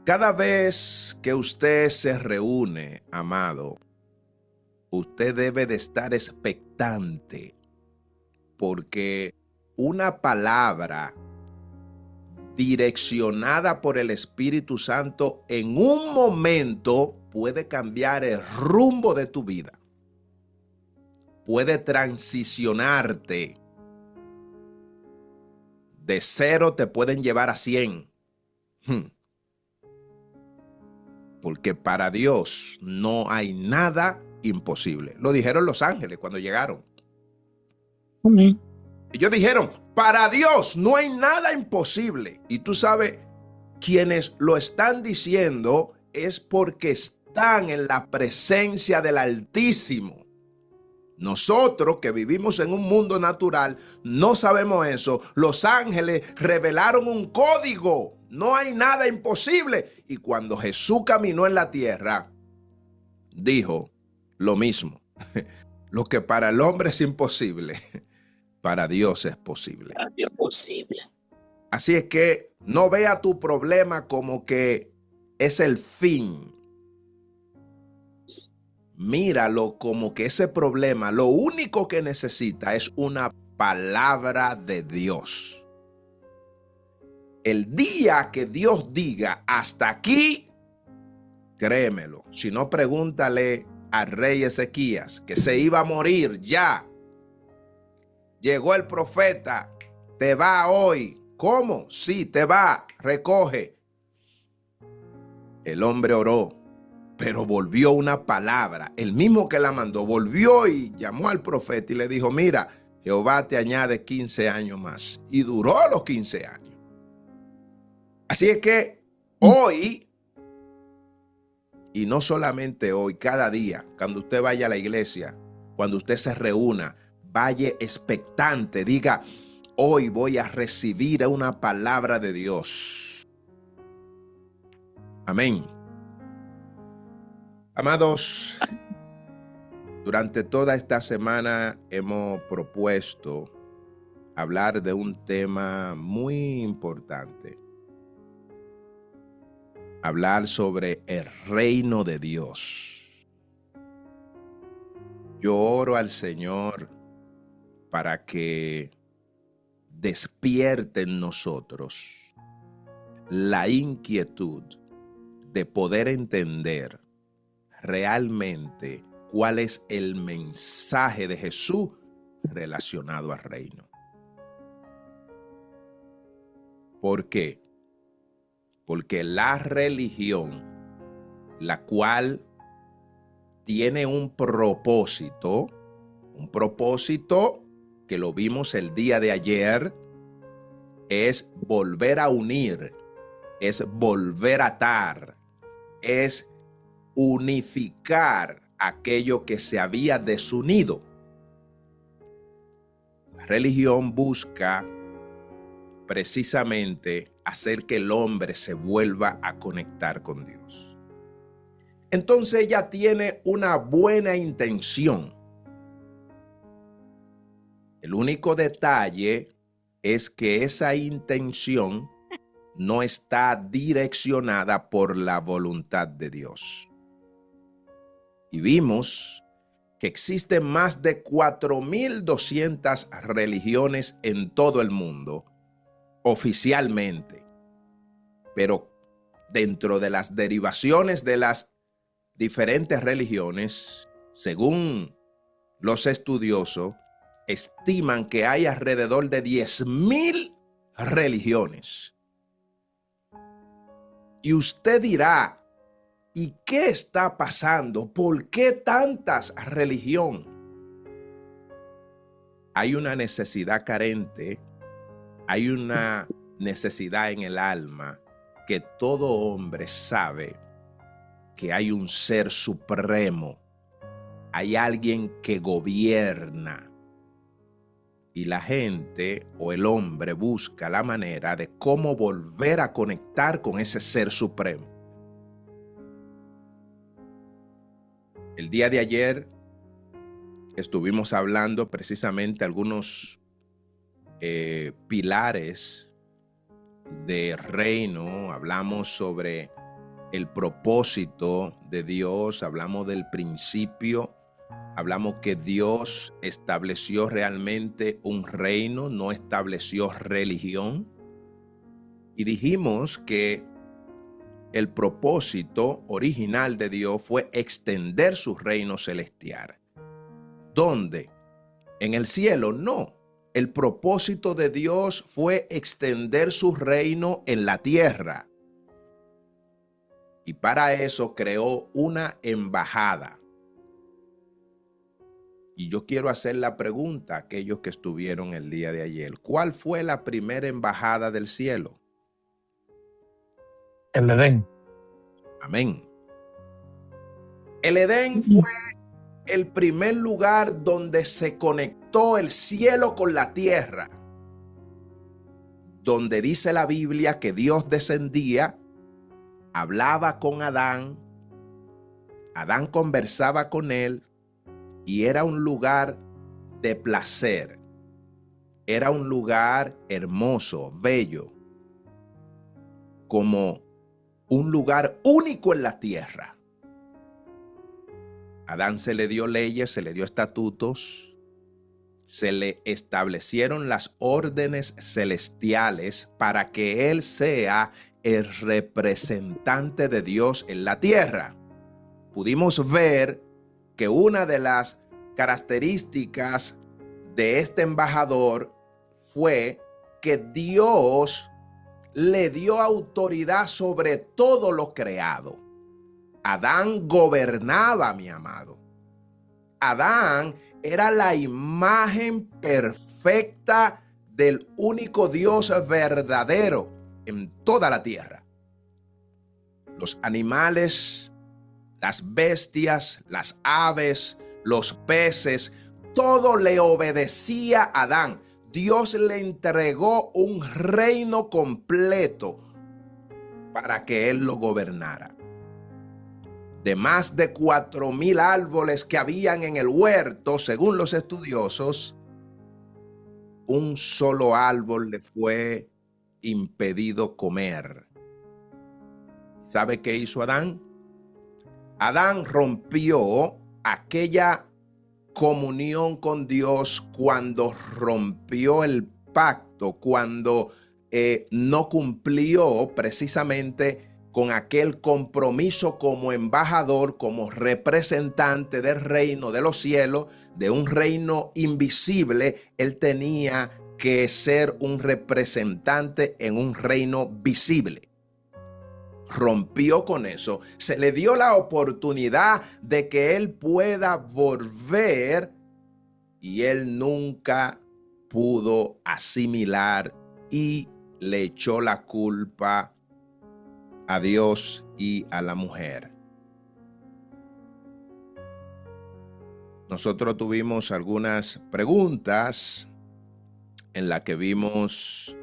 Cada vez que usted se reúne, amado, usted debe de estar expectante, porque una palabra direccionada por el Espíritu Santo en un momento puede cambiar el rumbo de tu vida. Puede transicionarte. De 0 te pueden llevar a 100. Porque para Dios no hay nada imposible. Lo dijeron los ángeles cuando llegaron. Amén. Ellos dijeron, para Dios no hay nada imposible. Y tú sabes, quienes lo están diciendo es porque están en la presencia del Altísimo. Nosotros que vivimos en un mundo natural no sabemos eso. Los ángeles revelaron un código. No hay nada imposible. Y cuando Jesús caminó en la tierra, dijo lo mismo. Lo que para el hombre es imposible, para Dios es posible. Es posible. Así es que no vea tu problema como que es el fin. Míralo como que ese problema, lo único que necesita es una palabra de Dios. El día que Dios diga hasta aquí, créemelo. Si no, pregúntale al rey Ezequías, que se iba a morir ya. Llegó el profeta, te va hoy. ¿Cómo? Sí, te va, recoge. El hombre oró, pero volvió una palabra. El mismo que la mandó, volvió y llamó al profeta y le dijo, mira, Jehová te añade 15 años más. Y duró los 15 años. Así es que hoy, y no solamente hoy, cada día, cuando usted vaya a la iglesia, cuando usted se reúna, vaya expectante, diga, hoy voy a recibir una palabra de Dios. Amén. Amados, durante toda esta semana hemos propuesto hablar de un tema muy importante. Hablar sobre el reino de Dios. Yo oro al Señor para que despierte en nosotros la inquietud de poder entender realmente cuál es el mensaje de Jesús relacionado al reino. ¿Por qué? Porque la religión, la cual tiene un propósito que lo vimos el día de ayer, es volver a unir, es volver a atar, es unificar aquello que se había desunido. La religión busca precisamente hacer que el hombre se vuelva a conectar con Dios. Entonces ella tiene una buena intención. El único detalle es que esa intención no está direccionada por la voluntad de Dios. Y vimos que existen más de 4,200 religiones en todo el mundo, oficialmente. Pero dentro de las derivaciones de las diferentes religiones, según los estudiosos, estiman que hay alrededor de 10,000 religiones. Y usted dirá, ¿y qué está pasando? ¿Por qué tantas religiones? Hay una necesidad carente, hay una necesidad en el alma que todo hombre sabe que hay un ser supremo, hay alguien que gobierna. Y la gente o el hombre busca la manera de cómo volver a conectar con ese ser supremo. El día de ayer estuvimos hablando precisamente algunos pilares de reino. Hablamos sobre el propósito de Dios, hablamos del principio, hablamos que Dios estableció realmente un reino, no estableció religión. Y dijimos que el propósito original de Dios fue extender su reino celestial. ¿Dónde? En el cielo, no. El propósito de Dios fue extender su reino en la tierra. Y para eso creó una embajada. Y yo quiero hacer la pregunta a aquellos que estuvieron el día de ayer. ¿Cuál fue la primera embajada del cielo? El Edén. Amén. El Edén fue el primer lugar donde se conectó el cielo con la tierra. Donde dice la Biblia que Dios descendía, hablaba con Adán, Adán conversaba con él y era un lugar de placer. Era un lugar hermoso, bello, como un lugar único en la tierra. A Adán se le dio leyes, se le dio estatutos, se le establecieron las órdenes celestiales para que él sea el representante de Dios en la tierra. Pudimos ver que una de las características de este embajador fue que Dios le dio autoridad sobre todo lo creado. Adán gobernaba, mi amado. Adán era la imagen perfecta del único Dios verdadero en toda la tierra. Los animales, las bestias, las aves, los peces, todo le obedecía a Adán. Dios le entregó un reino completo para que él lo gobernara. De más de 4,000 árboles que habían en el huerto, según los estudiosos, un solo árbol le fue impedido comer. ¿Sabe qué hizo Adán? Adán rompió aquella comunión con Dios cuando rompió el pacto, cuando no cumplió precisamente con aquel compromiso como embajador, como representante del reino de los cielos, de un reino invisible. Él tenía que ser un representante en un reino visible. Rompió con eso. Se le dio la oportunidad de que él pueda volver y él nunca pudo asimilar y le echó la culpa a Dios y a la mujer. Nosotros tuvimos algunas preguntas en las que vimos,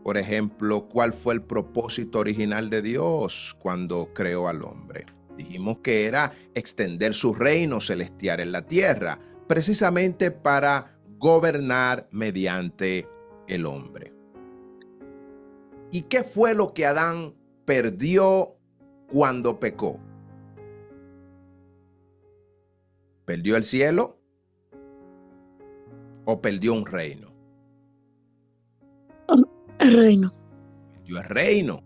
por ejemplo, ¿cuál fue el propósito original de Dios cuando creó al hombre? Dijimos que era extender su reino celestial en la tierra, precisamente para gobernar mediante el hombre. ¿Y qué fue lo que Adán perdió cuando pecó? ¿Perdió el cielo o perdió un reino? El reino. Perdió el reino.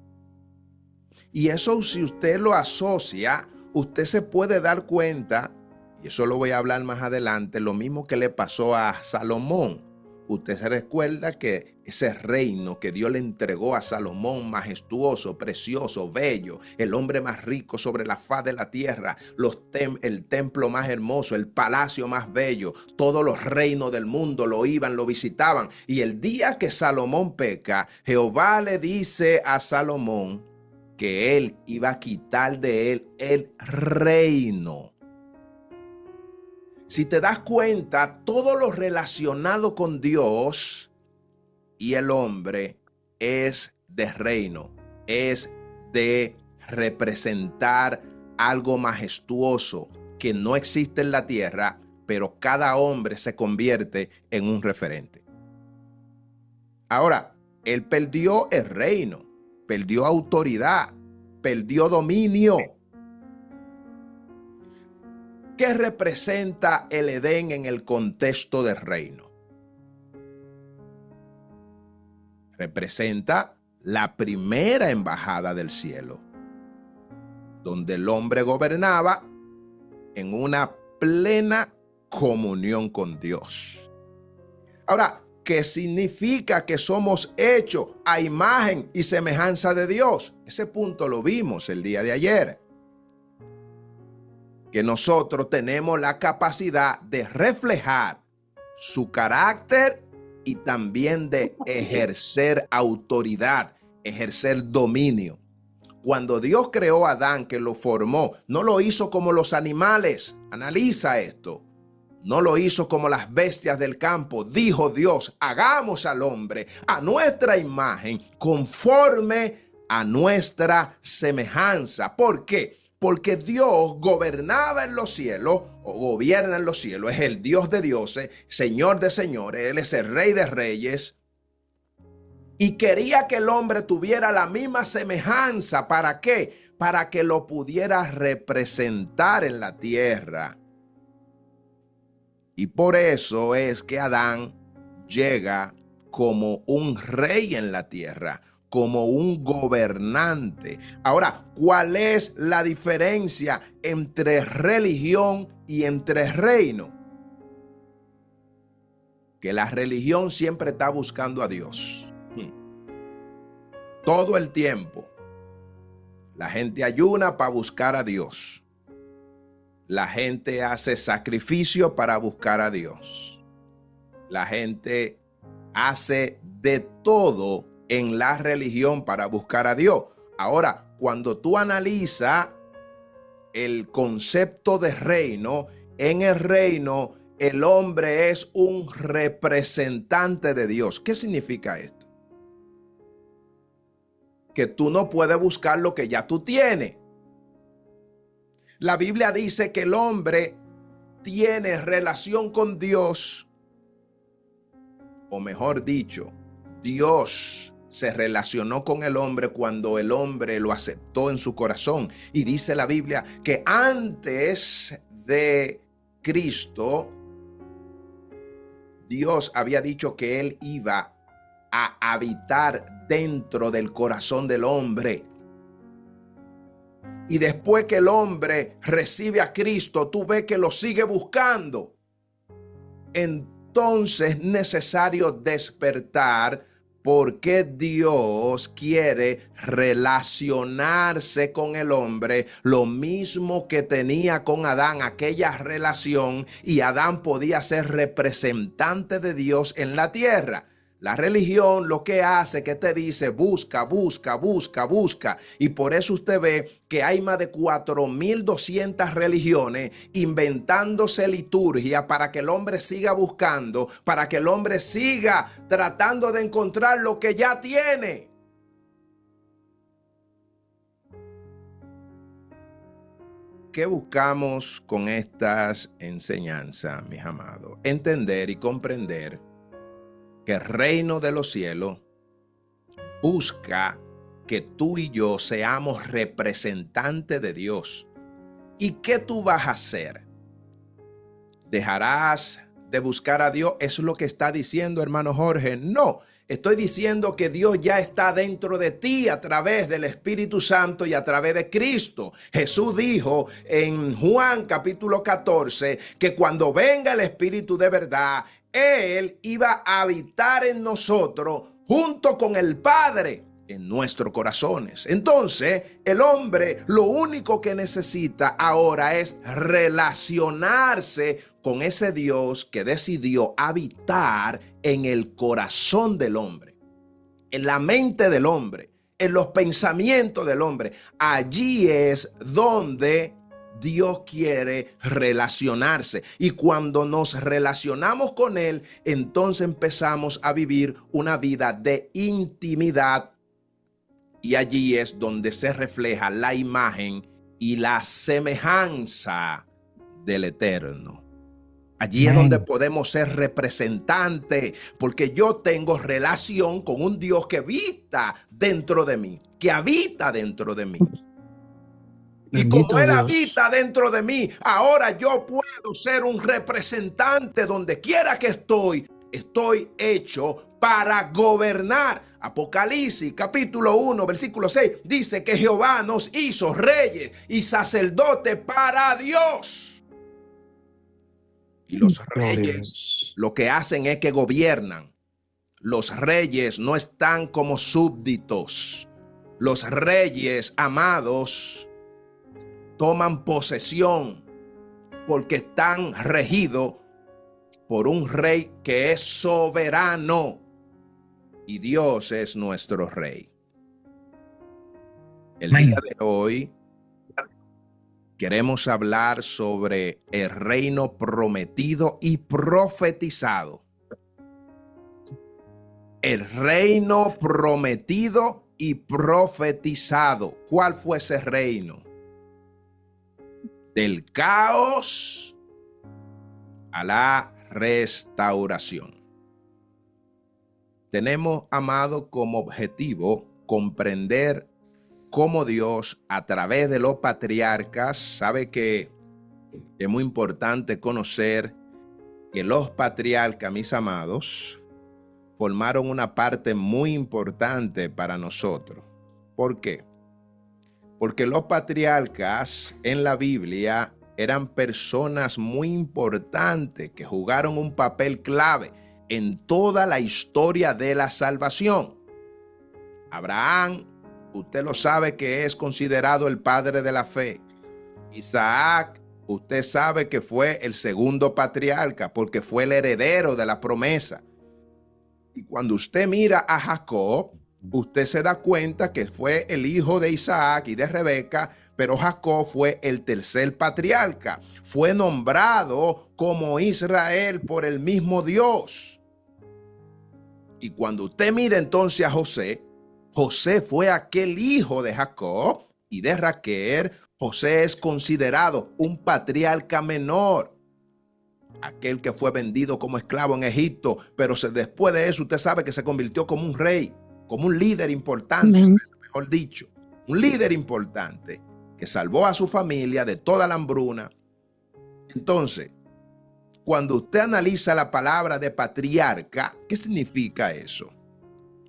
Y eso, si usted lo asocia, usted se puede dar cuenta, y eso lo voy a hablar más adelante, lo mismo que le pasó a Salomón. Usted se recuerda que ese reino que Dios le entregó a Salomón, majestuoso, precioso, bello, el hombre más rico sobre la faz de la tierra, el templo más hermoso, el palacio más bello, todos los reinos del mundo lo iban, lo visitaban. Y el día que Salomón peca, Jehová le dice a Salomón que él iba a quitar de él el reino. Si te das cuenta, todo lo relacionado con Dios y el hombre es de reino, es de representar algo majestuoso que no existe en la tierra, pero cada hombre se convierte en un referente. Ahora, él perdió el reino, perdió autoridad, perdió dominio. ¿Qué representa el Edén en el contexto del reino? Representa la primera embajada del cielo, donde el hombre gobernaba en una plena comunión con Dios. Ahora, ¿qué significa que somos hechos a imagen y semejanza de Dios? Ese punto lo vimos el día de ayer. Que nosotros tenemos la capacidad de reflejar su carácter y también de ejercer autoridad, ejercer dominio. Cuando Dios creó a Adán, que lo formó, no lo hizo como los animales. Analiza esto. No lo hizo como las bestias del campo. Dijo Dios, hagamos al hombre a nuestra imagen, conforme a nuestra semejanza. ¿Por qué? Porque Dios gobernaba en los cielos, o gobierna en los cielos, es el Dios de dioses, Señor de señores, Él es el Rey de reyes. Y quería que el hombre tuviera la misma semejanza. ¿Para qué? Para que lo pudiera representar en la tierra. Y por eso es que Adán llega como un rey en la tierra, como un gobernante. Ahora, ¿cuál es la diferencia entre religión y entre reino? Que la religión siempre está buscando a Dios. Todo el tiempo. La gente ayuna para buscar a Dios. La gente hace sacrificio para buscar a Dios. La gente hace de todo en la religión para buscar a Dios. Ahora, cuando tú analizas el concepto de reino, en el reino el hombre es un representante de Dios. ¿Qué significa esto? Que tú no puedes buscar lo que ya tú tienes. La Biblia dice que el hombre tiene relación con Dios, o mejor dicho, Dios se relacionó con el hombre cuando el hombre lo aceptó en su corazón. Y dice la Biblia que antes de Cristo, Dios había dicho que Él iba a habitar dentro del corazón del hombre. Y después que el hombre recibe a Cristo, tú ves que lo sigue buscando. Entonces es necesario despertar, porque Dios quiere relacionarse con el hombre, lo mismo que tenía con Adán, aquella relación, y Adán podía ser representante de Dios en la tierra. La religión lo que hace que te dice busca, busca, busca, busca. Y por eso usted ve que hay más de 4.200 religiones inventándose liturgia para que el hombre siga buscando, para que el hombre siga tratando de encontrar lo que ya tiene. ¿Qué buscamos con estas enseñanzas, mis amados? Entender y comprender que el reino de los cielos busca que tú y yo seamos representantes de Dios. ¿Y qué tú vas a hacer? ¿Dejarás de buscar a Dios? ¿Eso es lo que está diciendo, hermano Jorge? No, estoy diciendo que Dios ya está dentro de ti a través del Espíritu Santo y a través de Cristo. Jesús dijo en Juan capítulo 14 que cuando venga el Espíritu de verdad, Él iba a habitar en nosotros junto con el Padre en nuestros corazones. Entonces, el hombre lo único que necesita ahora es relacionarse con ese Dios que decidió habitar en el corazón del hombre, en la mente del hombre, en los pensamientos del hombre. Allí es donde Dios quiere relacionarse, y cuando nos relacionamos con Él, entonces empezamos a vivir una vida de intimidad, y allí es donde se refleja la imagen y la semejanza del Eterno. Allí es donde podemos ser representantes, porque yo tengo relación con un Dios que habita dentro de mí, que habita dentro de mí. Y como Bendito Él Dios. habita dentro de mí, ahora yo puedo ser un representante donde quiera que estoy. Estoy hecho para gobernar. Apocalipsis capítulo 1, versículo 6 dice que Jehová nos hizo reyes y sacerdotes para Dios. Y los Gloria a reyes Dios. lo que hacen es que gobiernan. Los reyes no están como súbditos. Los reyes, amados, toman posesión porque están regidos por un rey que es soberano, y Dios es nuestro rey. El día de hoy queremos hablar sobre el reino prometido y profetizado. El reino prometido y profetizado. ¿Cuál fue ese reino? Del caos a la restauración. Tenemos, amado, como objetivo comprender cómo Dios, a través de los patriarcas, sabe que es muy importante conocer que los patriarcas, mis amados, formaron una parte muy importante para nosotros. ¿Por qué? Porque los patriarcas en la Biblia eran personas muy importantes que jugaron un papel clave en toda la historia de la salvación. Abraham, usted lo sabe que es considerado el padre de la fe. Isaac, usted sabe que fue el segundo patriarca porque fue el heredero de la promesa. Y cuando usted mira a Jacob, usted se da cuenta que fue el hijo de Isaac y de Rebeca, pero Jacob fue el tercer patriarca. Fue nombrado como Israel por el mismo Dios. Y cuando usted mira entonces a José, José fue aquel hijo de Jacob y de Raquel. José es considerado un patriarca menor, aquel que fue vendido como esclavo en Egipto, pero después de eso usted sabe que se convirtió como un rey, como un líder importante, mejor dicho, un líder importante que salvó a su familia de toda la hambruna. Entonces, cuando usted analiza la palabra de patriarca, ¿qué significa eso?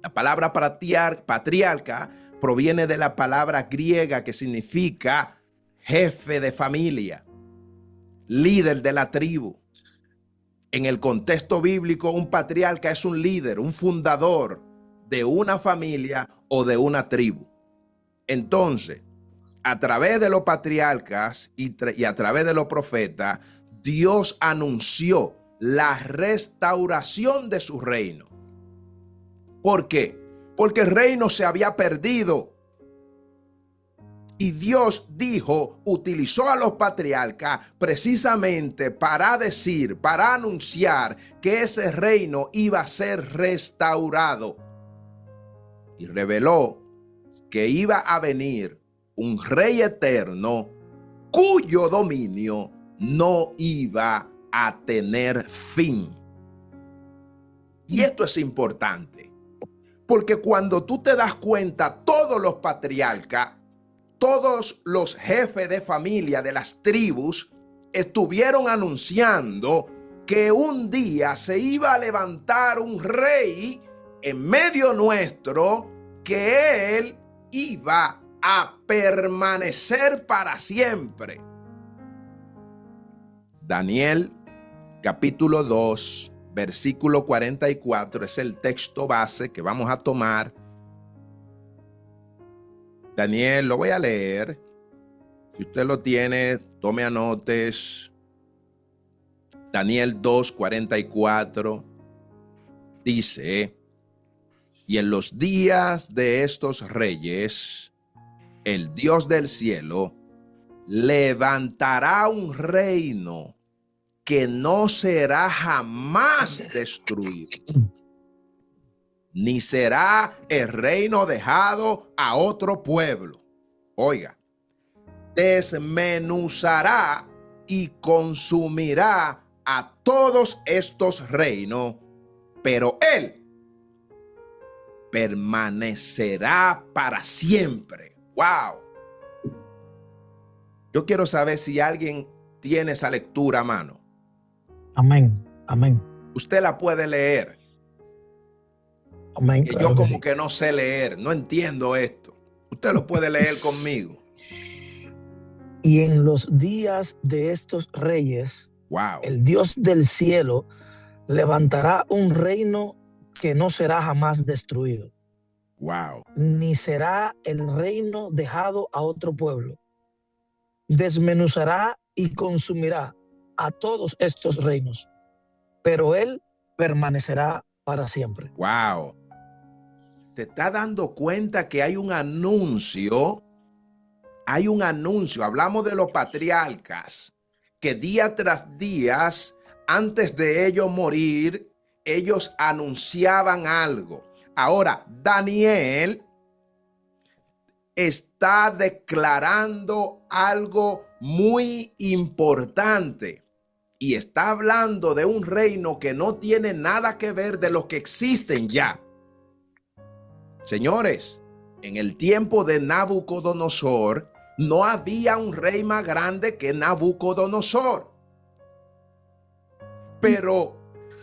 La palabra patriarca proviene de la palabra griega que significa jefe de familia, líder de la tribu. En el contexto bíblico, un patriarca es un líder, un fundador de una familia o de una tribu. Entonces, a través de los patriarcas y a través de los profetas, Dios anunció la restauración de su reino. ¿Por qué? Porque el reino se había perdido. Y Dios utilizó a los patriarcas precisamente para decir, para anunciar que ese reino iba a ser restaurado. Y reveló que iba a venir un rey eterno cuyo dominio no iba a tener fin. Y esto es importante, porque cuando tú te das cuenta, todos los patriarcas, todos los jefes de familia de las tribus estuvieron anunciando que un día se iba a levantar un rey en medio nuestro, que él iba a permanecer para siempre. Daniel capítulo 2, versículo 44 es el texto base que vamos a tomar. Daniel, lo voy a leer. Si usted lo tiene, tome anotes. Daniel 2:44 dice: y en los días de estos reyes, el Dios del cielo levantará un reino que no será jamás destruido, ni será el reino dejado a otro pueblo. Oiga, desmenuzará y consumirá a todos estos reinos, pero él permanecerá para siempre. ¡Wow! Yo quiero saber si alguien tiene esa lectura a mano. Amén. Amén. Usted la puede leer. Amén. Que Claro yo que como sí. que no sé leer, no entiendo esto. Usted lo puede leer conmigo. Y en los días de estos reyes, Wow, el Dios del cielo levantará un reino que no será jamás destruido, wow. ni será el reino dejado a otro pueblo. Desmenuzará y consumirá a todos estos reinos, pero él permanecerá para siempre. Wow. ¿Te estás dando cuenta que hay un anuncio? Hay un anuncio. Hablamos de los patriarcas que día tras día, antes de ellos morir, ellos anunciaban algo. Ahora, Daniel está declarando algo muy importante y está hablando de un reino que no tiene nada que ver de los que existen ya. Señores, en el tiempo de Nabucodonosor no había un rey más grande que Nabucodonosor. Pero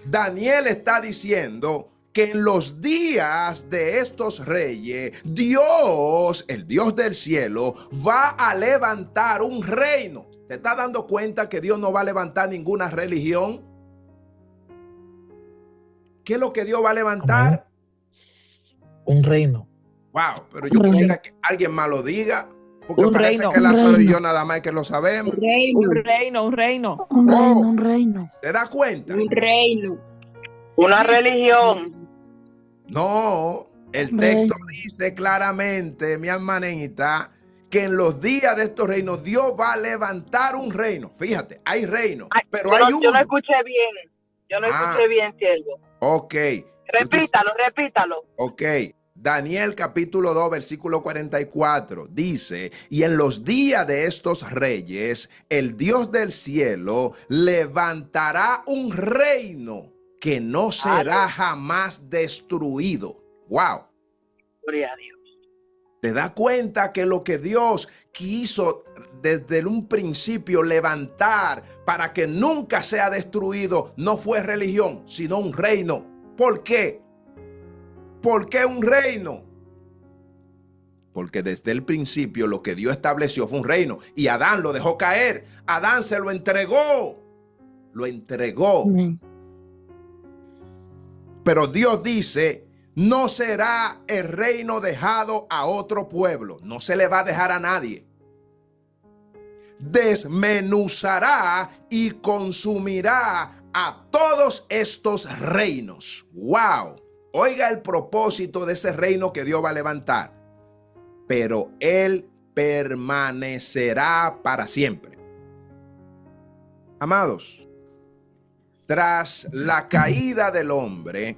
Daniel está diciendo que en los días de estos reyes, Dios, el Dios del cielo, va a levantar un reino. ¿Te estás dando cuenta que Dios no va a levantar ninguna religión? ¿Qué es lo que Dios va a levantar? Amén. Un reino. Wow, pero yo quisiera que alguien más lo diga, porque Un parece reino. que Lázaro y yo nada más que lo sabemos. Un reino, un reino. Un reino. ¿Te das cuenta? Un reino. Una religión. No, el texto dice claramente, mi hermanita, que en los días de estos reinos Dios va a levantar un reino. Fíjate, hay reino, pero hay uno. Yo no escuché bien. Yo no escuché bien, siervo. Ok. Repítalo. Ok. Daniel capítulo 2, versículo 44 dice, y en los días de estos reyes, el Dios del cielo levantará un reino que no será jamás destruido. Wow. Gloria a Dios. ¿Te das cuenta que lo que Dios quiso desde un principio levantar para que nunca sea destruido no fue religión, sino un reino? ¿Por qué? ¿Por qué un reino? Porque desde el principio lo que Dios estableció fue un reino y Adán lo dejó caer. Adán se lo entregó. Lo entregó. Pero Dios dice, no será el reino dejado a otro pueblo. No se le va a dejar a nadie. Desmenuzará y consumirá a todos estos reinos. ¡Wow! Oiga el propósito de ese reino que Dios va a levantar. Pero él permanecerá para siempre. Amados, tras la caída del hombre,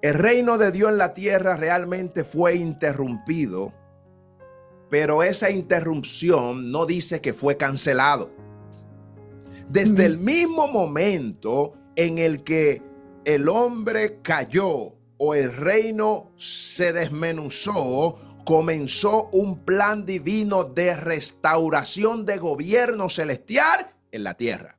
el reino de Dios en la tierra realmente fue interrumpido, pero esa interrupción no dice que fue cancelado. Desde el mismo momento en el que el hombre cayó o el reino se desmenuzó, comenzó un plan divino de restauración de gobierno celestial en la tierra.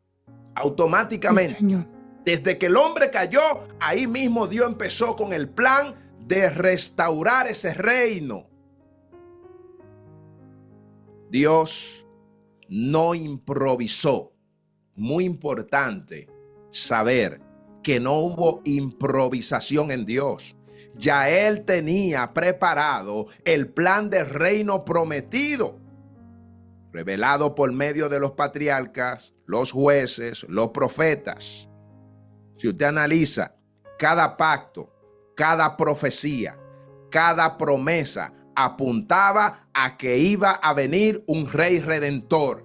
Automáticamente, desde que el hombre cayó, ahí mismo Dios empezó con el plan de restaurar ese reino. Dios no improvisó. Muy importante saber que no hubo improvisación en Dios. Ya Él tenía preparado el plan del reino prometido, revelado por medio de los patriarcas, los jueces, los profetas. Si usted analiza cada pacto, cada profecía, cada promesa, apuntaba a que iba a venir un rey redentor,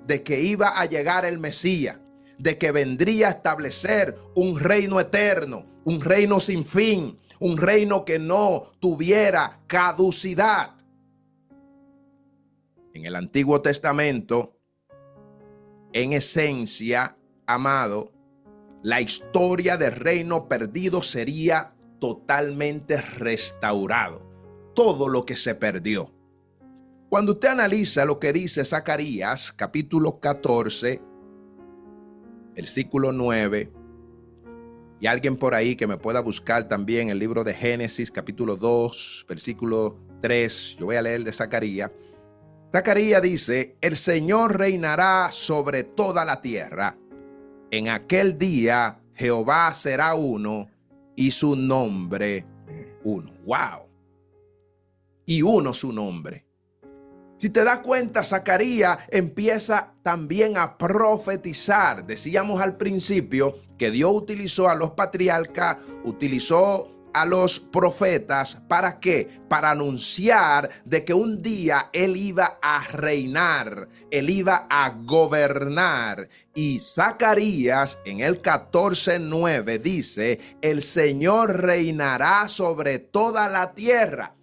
de que iba a llegar el Mesías, de que vendría a establecer un reino eterno, un reino sin fin, un reino que no tuviera caducidad. En el Antiguo Testamento, en esencia, amado, la historia del reino perdido sería totalmente restaurado. Todo lo que se perdió. Cuando usted analiza lo que dice Zacarías, capítulo 14, versículo 9, y alguien por ahí que me pueda buscar también el libro de Génesis, capítulo 2, versículo 3, yo voy a leer de Zacarías. Zacarías dice, el Señor reinará sobre toda la tierra. En aquel día Jehová será uno y su nombre uno. ¡Wow! Y uno su nombre. Si te das cuenta, Zacarías empieza también a profetizar. Decíamos al principio que Dios utilizó a los patriarcas, utilizó a los profetas. ¿Para qué? Para anunciar de que un día Él iba a reinar, Él iba a gobernar. Y Zacarías en el 14:9 dice, el Señor reinará sobre toda la tierra.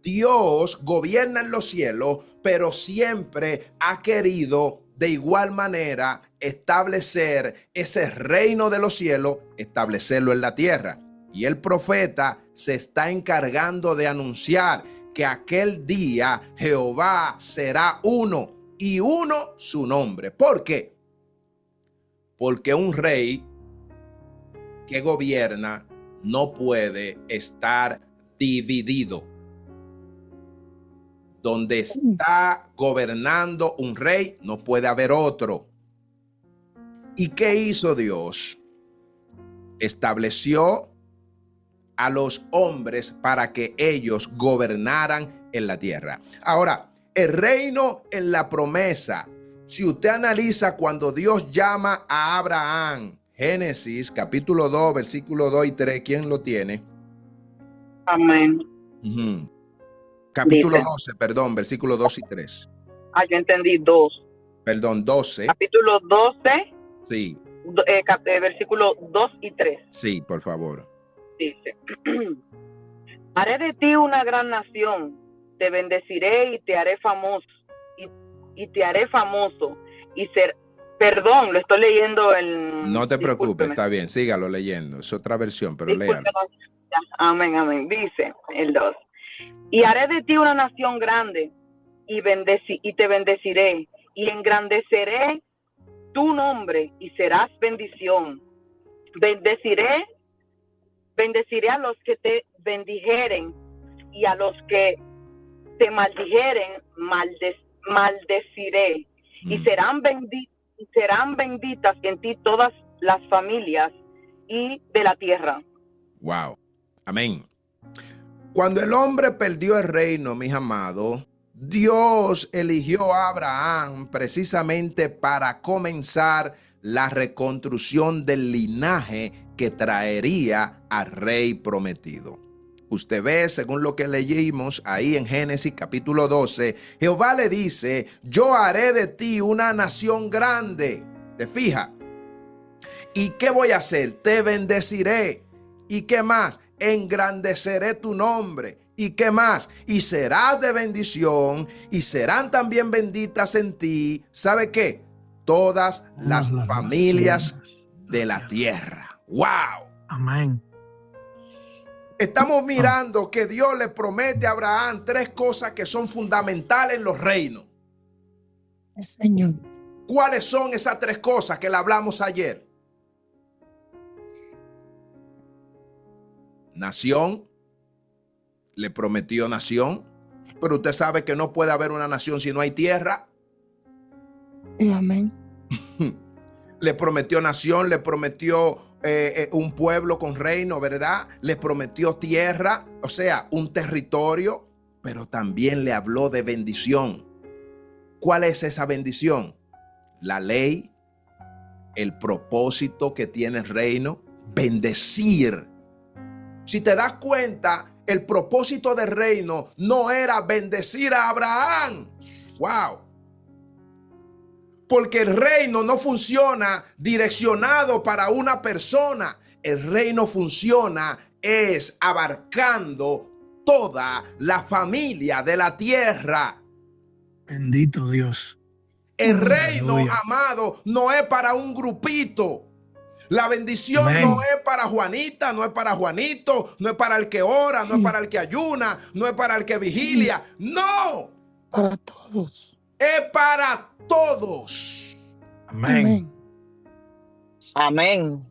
Dios gobierna en los cielos, pero siempre ha querido de igual manera establecer ese reino de los cielos, establecerlo en la tierra. Y el profeta se está encargando de anunciar que aquel día Jehová será uno y uno su nombre. ¿Por qué? Porque un rey que gobierna no puede estar dividido. Donde está gobernando un rey, no puede haber otro. ¿Y qué hizo Dios? Estableció a los hombres para que ellos gobernaran en la tierra. Ahora, el reino en la promesa. Si usted analiza cuando Dios llama a Abraham, Génesis capítulo 2, versículo 2 y 3, ¿quién lo tiene? Amén. Capítulo Dice, 12, perdón, versículo 2 y 3. yo entendí 2. Perdón, 12. Capítulo 12, Sí, versículos 2 y 3. sí, por favor. Dice, haré de ti una gran nación, te bendeciré y te haré famoso, y te haré famoso, y ser, perdón, lo estoy leyendo en... No te preocupes, discúlpeme. está bien, sígalo leyendo. Es otra versión, pero léalo. Amén, amén. Dice el 2. Y haré de ti una nación grande, y te bendeciré, y engrandeceré tu nombre, y serás bendición. Bendeciré a los que te bendijeren, y a los que te maldijeren, maldeciré. Y serán benditas en ti todas las familias y de la tierra. Wow. Amén. Cuando el hombre perdió el reino, mis amados, Dios eligió a Abraham precisamente para comenzar la reconstrucción del linaje que traería al rey prometido. Usted ve, según lo que leímos ahí en Génesis capítulo 12, Jehová le dice, yo haré de ti una nación grande. ¿Te fijas? ¿Y qué voy a hacer? Te bendeciré. ¿Y qué más? Engrandeceré tu nombre. ¿Y qué más? Y serás de bendición y serán también benditas en ti. ¿Sabe qué? Todas las familias de la tierra. ¡Wow! Amén. Estamos mirando que Dios le promete a Abraham 3 cosas que son fundamentales en los reinos. Señor. ¿Cuáles son esas 3 cosas que le hablamos ayer? Nación. Le prometió nación. Pero usted sabe que no puede haber una nación si no hay tierra. Amén. Le prometió nación, le prometió un pueblo con reino, ¿verdad? Le prometió tierra, o sea, un territorio, pero también le habló de bendición. ¿Cuál es esa bendición? La ley, el propósito que tiene el reino, bendecir. Si te das cuenta, el propósito del reino no era bendecir a Abraham. ¡Wow! Porque el reino no funciona direccionado para una persona. El reino funciona es abarcando toda la familia de la tierra. Bendito Dios. El reino, Aleluya. amado, no es para un grupito. La bendición Amén. no es para Juanita, no es para Juanito, no es para el que ora, no es para el que ayuna, no es para el que vigilia. No. para todos. Es para todos. Amén. Amén. Amén.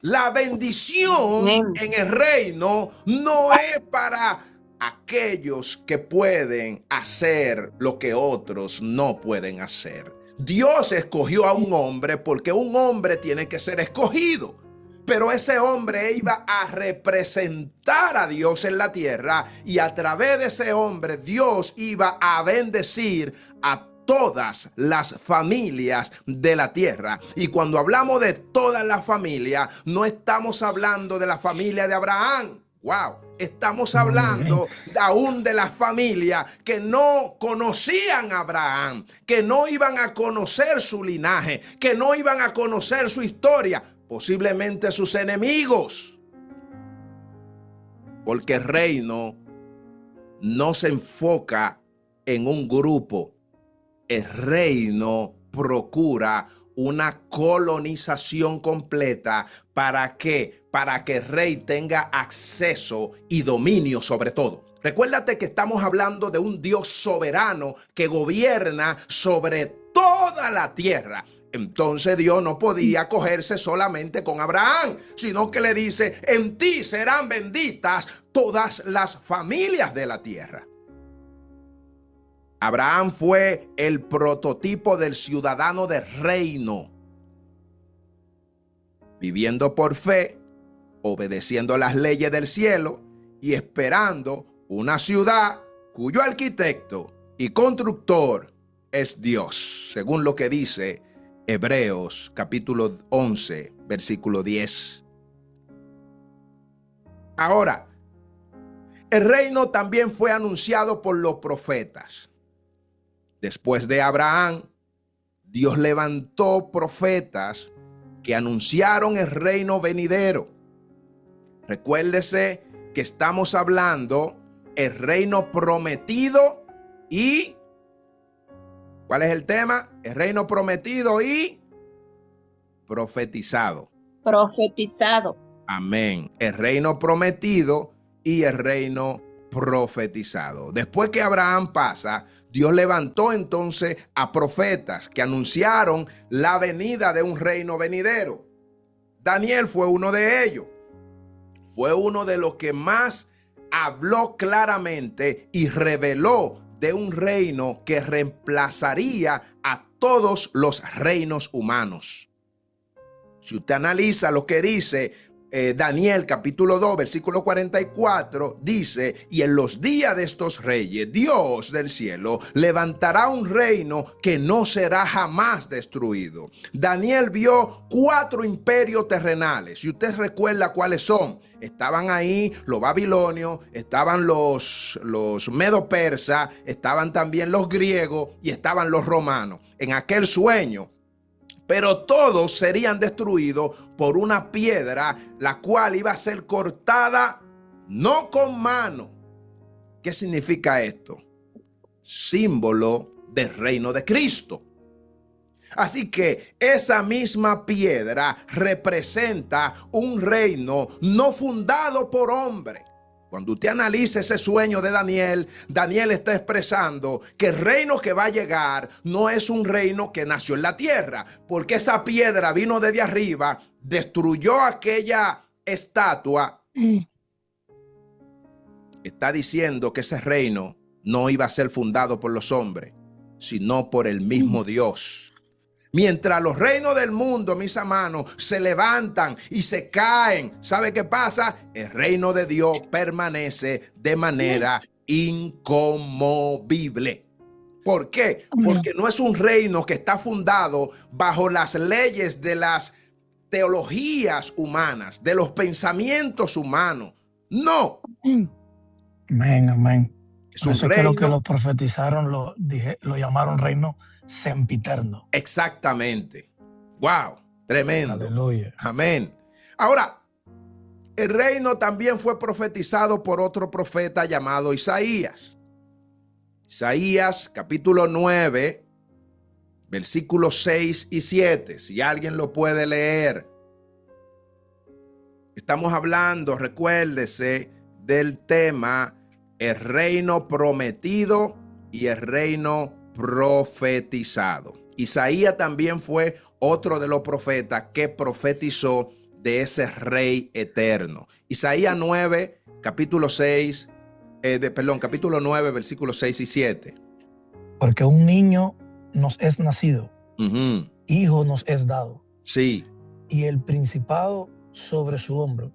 La bendición Amén. en el reino no es para aquellos que pueden hacer lo que otros no pueden hacer. Dios escogió a un hombre porque un hombre tiene que ser escogido. Pero ese hombre iba a representar a Dios en la tierra y a través de ese hombre Dios iba a bendecir a todas las familias de la tierra. Y cuando hablamos de todas las familias, no estamos hablando de la familia de Abraham. Wow, estamos hablando aún de las familias que no conocían a Abraham, que no iban a conocer su linaje, que no iban a conocer su historia, posiblemente sus enemigos. Porque el reino no se enfoca en un grupo. El reino procura una colonización completa. ¿Para qué? Para que el rey tenga acceso y dominio sobre todo. Recuérdate que estamos hablando de un Dios soberano que gobierna sobre toda la tierra. Entonces Dios no podía acogerse solamente con Abraham, sino que le dice, en ti serán benditas todas las familias de la tierra. Abraham fue el prototipo del ciudadano del reino, viviendo por fe, obedeciendo las leyes del cielo y esperando una ciudad cuyo arquitecto y constructor es Dios, según lo que dice Hebreos capítulo 11, versículo 10. Ahora, el reino también fue anunciado por los profetas. Después de Abraham, Dios levantó profetas que anunciaron el reino venidero. Recuérdese que estamos hablando el reino prometido y... ¿Cuál es el tema? El reino prometido y profetizado. Profetizado. Amén. El reino prometido y el reino profetizado. Después que Abraham pasa, Dios levantó entonces a profetas que anunciaron la venida de un reino venidero. Daniel fue uno de ellos. Fue uno de los que más habló claramente y reveló de un reino que reemplazaría a todos los reinos humanos. Si usted analiza lo que dice Daniel capítulo 2 versículo 44, dice, y en los días de estos reyes, Dios del cielo levantará un reino que no será jamás destruido. Daniel vio 4 imperios terrenales, y usted recuerda cuáles son. Estaban ahí los babilonios, estaban los medo-persas, estaban también los griegos y estaban los romanos. En aquel sueño, pero todos serían destruidos por una piedra, la cual iba a ser cortada no con mano. ¿Qué significa esto? Símbolo del reino de Cristo. Así que esa misma piedra representa un reino no fundado por hombre. Cuando usted analiza ese sueño de Daniel, Daniel está expresando que el reino que va a llegar no es un reino que nació en la tierra, porque esa piedra vino desde arriba, destruyó aquella estatua. Está diciendo que ese reino no iba a ser fundado por los hombres, sino por el mismo Dios. Mientras los reinos del mundo, mis hermanos, se levantan y se caen, ¿sabe qué pasa? El reino de Dios permanece de manera inconmovible. ¿Por qué? Porque no es un reino que está fundado bajo las leyes de las teologías humanas, de los pensamientos humanos. No. Amén, amén. Es Por un eso reino. creo que lo profetizaron, lo llamaron reino sempiterno. Exactamente. Wow, tremendo. Aleluya. Amén. Ahora, el reino también fue profetizado por otro profeta llamado Isaías. Isaías capítulo 9, versículos 6 y 7. Si alguien lo puede leer. Estamos hablando, recuérdese, del tema el reino prometido y el reino profetizado. Isaías también fue otro de los profetas que profetizó de ese rey eterno. Isaías 9, capítulo 6, capítulo 9, versículos 6 y 7. Porque un niño nos es nacido, Ujú. hijo nos es dado, Sí, y el principado sobre su hombro,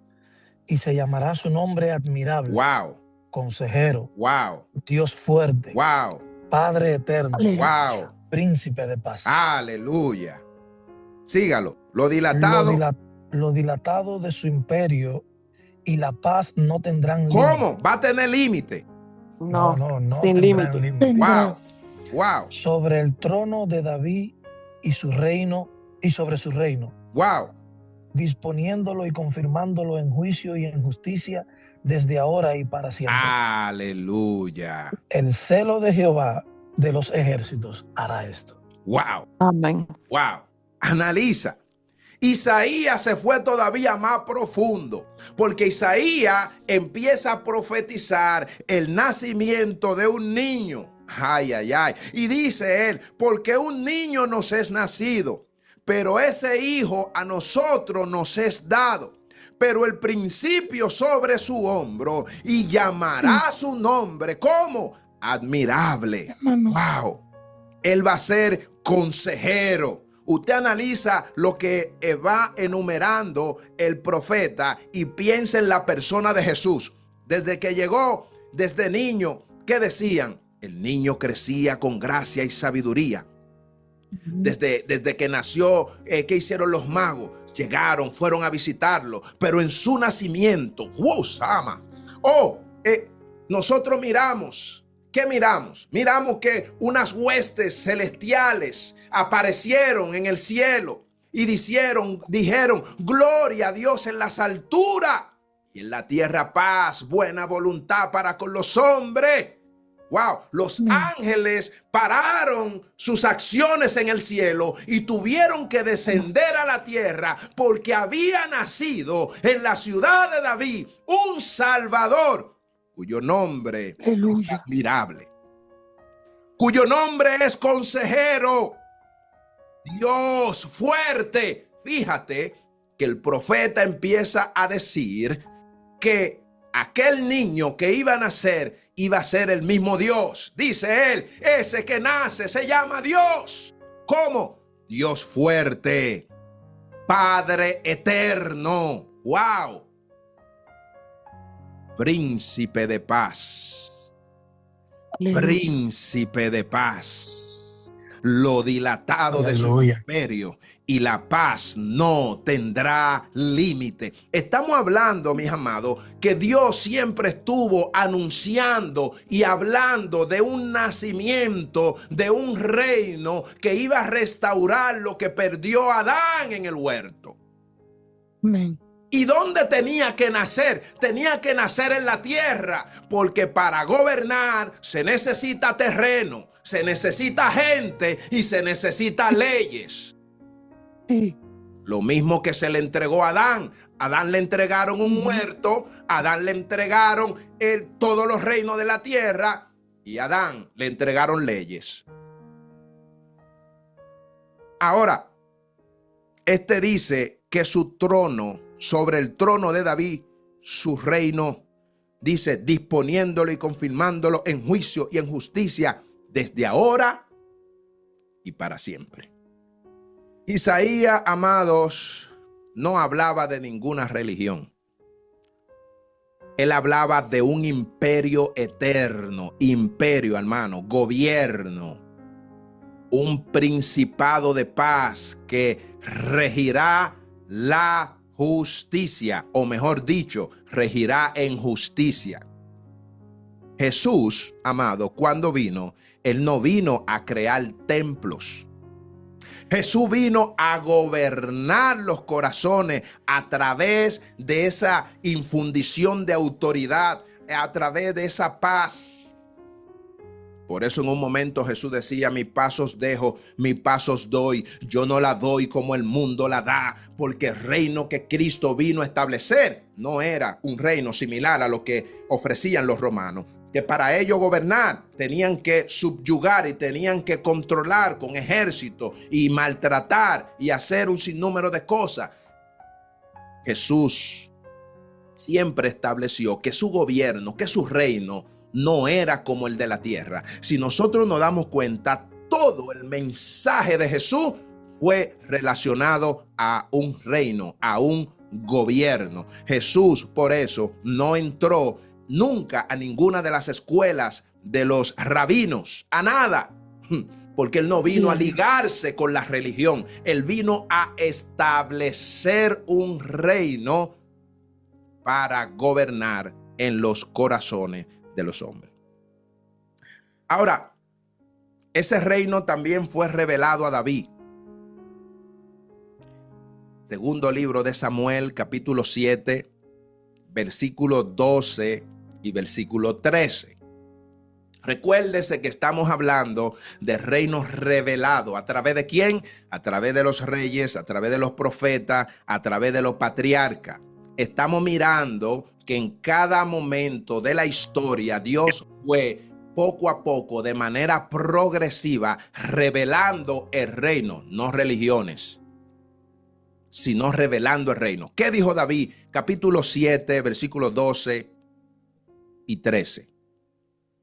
y se llamará su nombre admirable, wow, consejero, wow, Dios fuerte, wow, Padre eterno, wow, príncipe de paz. aleluya. Sígalo. Lo Lo, dilatado. lo dilatado de su imperio y la paz no tendrán límite. ¿Cómo? Va a tener límite. No sin tendrán límite. límite. Wow, wow, Sobre el trono de David y su reino, y sobre su reino, wow. disponiéndolo y confirmándolo en juicio y en justicia desde ahora y para siempre. Aleluya. El celo de Jehová de los ejércitos hará esto. Wow, Amén. wow. Analiza. Isaías se fue todavía más profundo, porque Isaías empieza a profetizar el nacimiento de un niño. Ay, ay, ay. Y dice él, porque un niño nos es nacido, pero ese hijo a nosotros nos es dado. Pero el principio sobre su hombro, y llamará su nombre como admirable. Wow. Él va a ser consejero. Usted analiza lo que va enumerando el profeta y piensa en la persona de Jesús. Desde que llegó, desde niño, ¿qué decían? El niño crecía con gracia y sabiduría. Desde que nació, ¿qué hicieron los magos? Llegaron, fueron a visitarlo, pero en su nacimiento, ¡wow, Sama! Nosotros miramos, ¿qué miramos? Miramos que unas huestes celestiales aparecieron en el cielo y dijeron, gloria a Dios en las alturas y en la tierra paz, buena voluntad para con los hombres. Wow, los ángeles pararon sus acciones en el cielo y tuvieron que descender a la tierra porque había nacido en la ciudad de David un Salvador cuyo nombre es admirable, cuyo nombre es consejero, Dios fuerte. Fíjate que el profeta empieza a decir que aquel niño que iba a nacer iba a ser el mismo Dios. Dice él, ese que nace se llama Dios. ¿Cómo? Dios fuerte, Padre eterno. ¡Wow! Príncipe de paz. Príncipe de paz. Lo dilatado de su imperio y la paz no tendrá límite. Estamos hablando, mis amados, que Dios siempre estuvo anunciando y hablando de un nacimiento, de un reino que iba a restaurar lo que perdió Adán en el huerto. Amén. ¿Y dónde tenía que nacer? Tenía que nacer en la tierra, porque para gobernar se necesita terreno, se necesita gente y se necesita leyes. Sí. Lo mismo que se le entregó a Adán. A Adán le entregaron un muerto, a Adán le entregaron todos los reinos de la tierra y a Adán le entregaron leyes. Ahora, dice que su trono, sobre el trono de David, su reino, dice, disponiéndolo y confirmándolo en juicio y en justicia desde ahora y para siempre. Isaías, amados, no hablaba de ninguna religión. Él hablaba de un imperio eterno, imperio, hermano, gobierno, un principado de paz que regirá la justicia, o mejor dicho, regirá en justicia. Jesús, amado, cuando vino, él no vino a crear templos. Jesús vino a gobernar los corazones a través de esa infundición de autoridad, a través de esa paz. Por eso en un momento Jesús decía, mis pasos dejo, mis pasos doy. Yo no la doy como el mundo la da, porque el reino que Cristo vino a establecer no era un reino similar a lo que ofrecían los romanos. que para ellos gobernar tenían que subyugar y tenían que controlar con ejército y maltratar y hacer un sinnúmero de cosas. Jesús siempre estableció que su gobierno, que su reino no era como el de la tierra. Si nosotros nos damos cuenta, todo el mensaje de Jesús fue relacionado a un reino, a un gobierno. Jesús, por eso, no entró nunca a ninguna de las escuelas de los rabinos, a nada, porque él no vino a ligarse con la religión. Él vino a establecer un reino para gobernar en los corazones de los hombres. Ahora, ese reino también fue revelado a David. Segundo libro de Samuel, capítulo 7, versículo 12 y versículo 13. Recuérdese que estamos hablando de reino revelado. ¿A través de quién? A través de los reyes, a través de los profetas, a través de los patriarcas. Estamos mirando que en cada momento de la historia Dios fue poco a poco, de manera progresiva, revelando el reino, no religiones, sino revelando el reino. ¿Qué dijo David? Capítulo 7, versículos 12 y 13.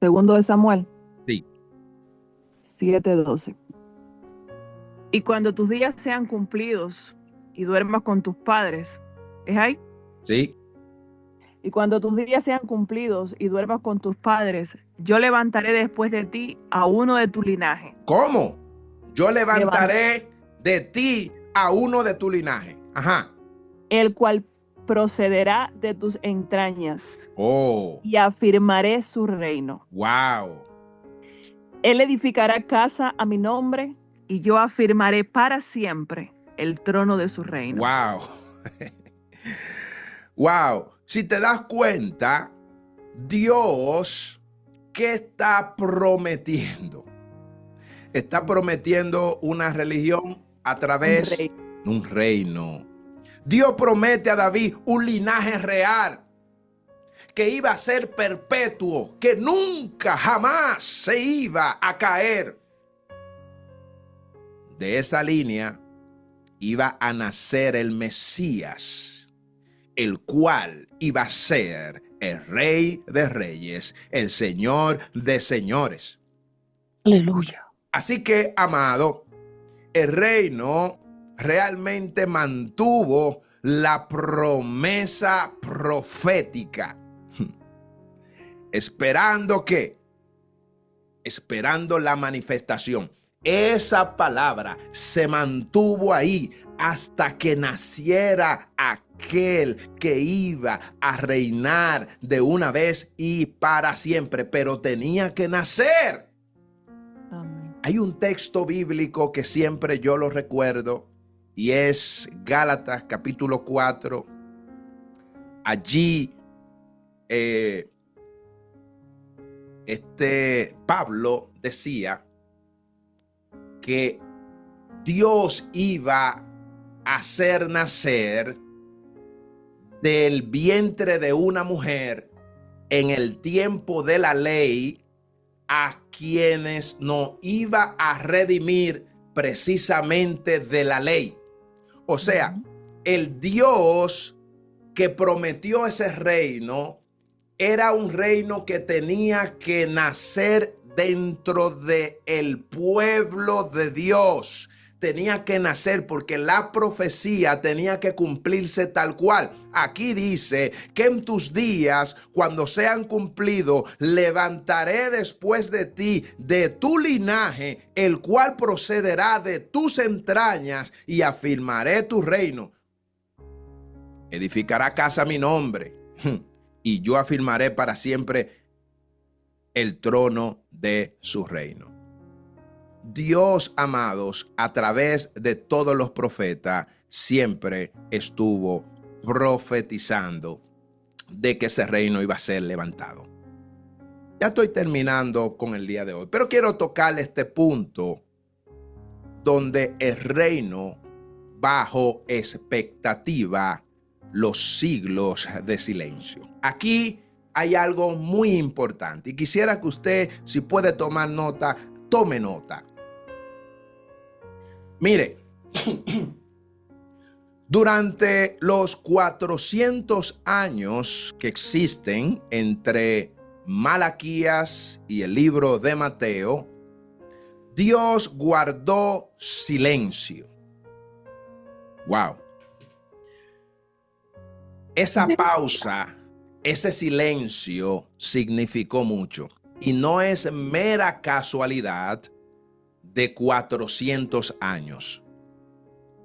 Segundo de Samuel. Sí. 7:12. Y cuando tus días sean cumplidos y duermas con tus padres, ¿es ahí? Sí. Y cuando tus días sean cumplidos y duermas con tus padres, yo levantaré después de ti a uno de tu linaje. ¿Cómo? Yo levantaré de ti a uno de tu linaje. Ajá. El cual procederá de tus entrañas. Oh. Y afirmaré su reino. Wow. Él edificará casa a mi nombre y yo afirmaré para siempre el trono de su reino. Wow. Wow. Si te das cuenta, Dios, ¿qué está prometiendo? Está prometiendo una religión a través de un reino. Dios promete a David un linaje real que iba a ser perpetuo, que nunca, jamás se iba a caer. De esa línea iba a nacer el Mesías, el cual iba a ser el Rey de Reyes, el Señor de Señores. Aleluya. Así que, amado, el reino realmente mantuvo la promesa profética. ¿Esperando qué? Esperando la manifestación. Esa palabra se mantuvo ahí hasta que naciera aquel que iba a reinar de una vez y para siempre, pero tenía que nacer. Amén. Hay un texto bíblico que siempre yo lo recuerdo y es Gálatas capítulo 4. Allí Pablo decía que Dios iba a hacer nacer del vientre de una mujer en el tiempo de la ley a quienes no iba a redimir precisamente de la ley. O sea, el Dios que prometió ese reino era un reino que tenía que nacer dentro del pueblo de Dios. Tenía que nacer porque la profecía tenía que cumplirse tal cual. Aquí dice que en tus días, cuando sean cumplidos, levantaré después de ti, de tu linaje, el cual procederá de tus entrañas, y afirmaré tu reino. Edificará casa a mi nombre, y yo afirmaré para siempre el trono de su reino. Dios, amados, a través de todos los profetas, siempre estuvo profetizando de que ese reino iba a ser levantado. Ya estoy terminando con el día de hoy, pero quiero tocar este punto donde el reino bajo expectativa los siglos de silencio. Aquí hay algo muy importante y quisiera que usted, si puede tomar nota, tome nota. Mire, durante los 400 años que existen entre Malaquías y el libro de Mateo, Dios guardó silencio. Wow. Esa pausa, ese silencio significó mucho. Y no es mera casualidad de 400 años.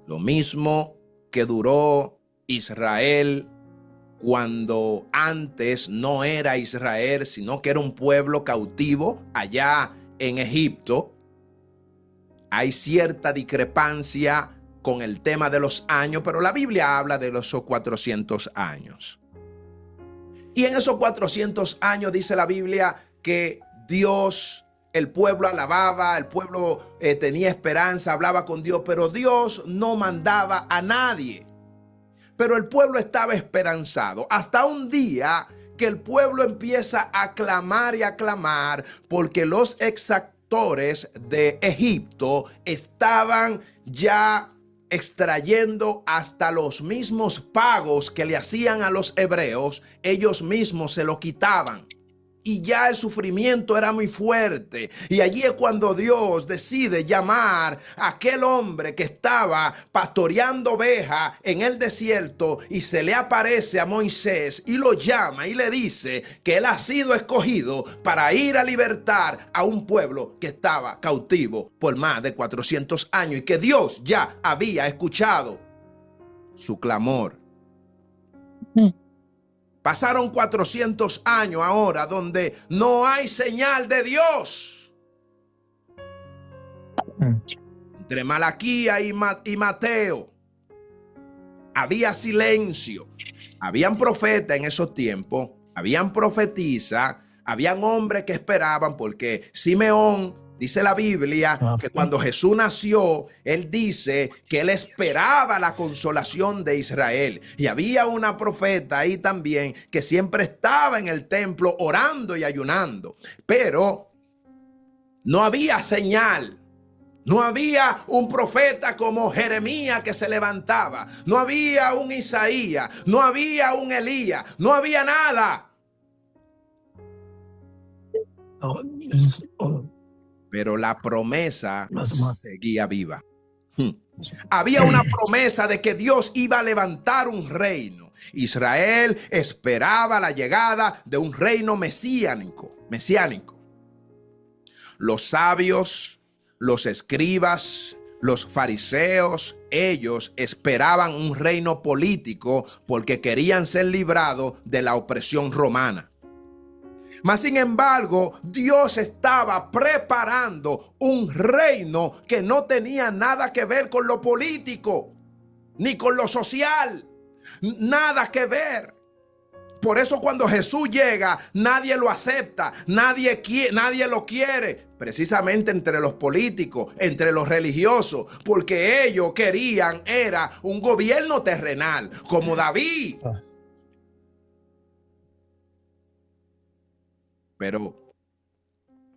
Lo mismo que duró Israel cuando antes no era Israel, sino que era un pueblo cautivo allá en Egipto. Hay cierta discrepancia con el tema de los años, pero la Biblia habla de los 400 años. Y en esos 400 años dice la Biblia que Dios, el pueblo alababa, el pueblo tenía esperanza, hablaba con Dios, pero Dios no mandaba a nadie. Pero el pueblo estaba esperanzado. Hasta un día que el pueblo empieza a clamar y a clamar porque los exactores de Egipto estaban ya extrayendo hasta los mismos pagos que le hacían a los hebreos, ellos mismos se lo quitaban. Y ya el sufrimiento era muy fuerte. Y allí es cuando Dios decide llamar a aquel hombre que estaba pastoreando ovejas en el desierto y se le aparece a Moisés y lo llama y le dice que él ha sido escogido para ir a libertar a un pueblo que estaba cautivo por más de 400 años y que Dios ya había escuchado su clamor. Pasaron 400 años ahora donde no hay señal de Dios. Entre Malaquías y Mateo había silencio. Habían profetas en esos tiempos, habían profetisas, habían hombres que esperaban porque Simeón, dice la Biblia, que cuando Jesús nació, él dice que él esperaba la consolación de Israel. Y había una profeta ahí también que siempre estaba en el templo orando y ayunando. Pero no había señal. No había un profeta como Jeremías que se levantaba. No había un Isaías. No había un Elías. No había nada. Pero la promesa seguía viva. Había una promesa de que Dios iba a levantar un reino. Israel esperaba la llegada de un reino mesiánico. Los sabios, los escribas, los fariseos, ellos esperaban un reino político porque querían ser librados de la opresión romana. Mas, sin embargo, Dios estaba preparando un reino que no tenía nada que ver con lo político, ni con lo social, nada que ver. Por eso cuando Jesús llega, nadie lo acepta, nadie lo quiere, precisamente entre los políticos, entre los religiosos, porque ellos querían, era un gobierno terrenal, como David. Pero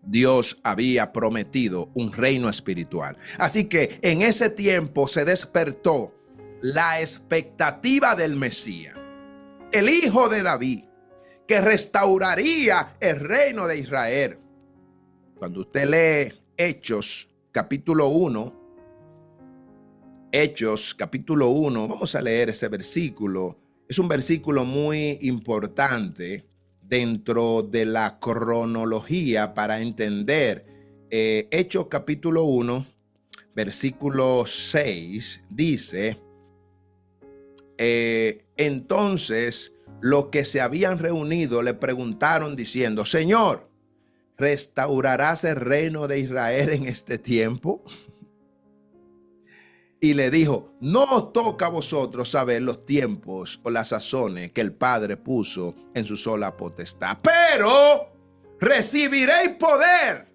Dios había prometido un reino espiritual. Así que en ese tiempo se despertó la expectativa del Mesías, el hijo de David, que restauraría el reino de Israel. Cuando usted lee Hechos capítulo 1, vamos a leer ese versículo. Es un versículo muy importante dentro de la cronología para entender. Hechos capítulo 1, versículo 6, dice, entonces los que se habían reunido le preguntaron diciendo, Señor, ¿restaurarás el reino de Israel en este tiempo? Y le dijo, no os toca a vosotros saber los tiempos o las sazones que el Padre puso en su sola potestad, pero recibiréis poder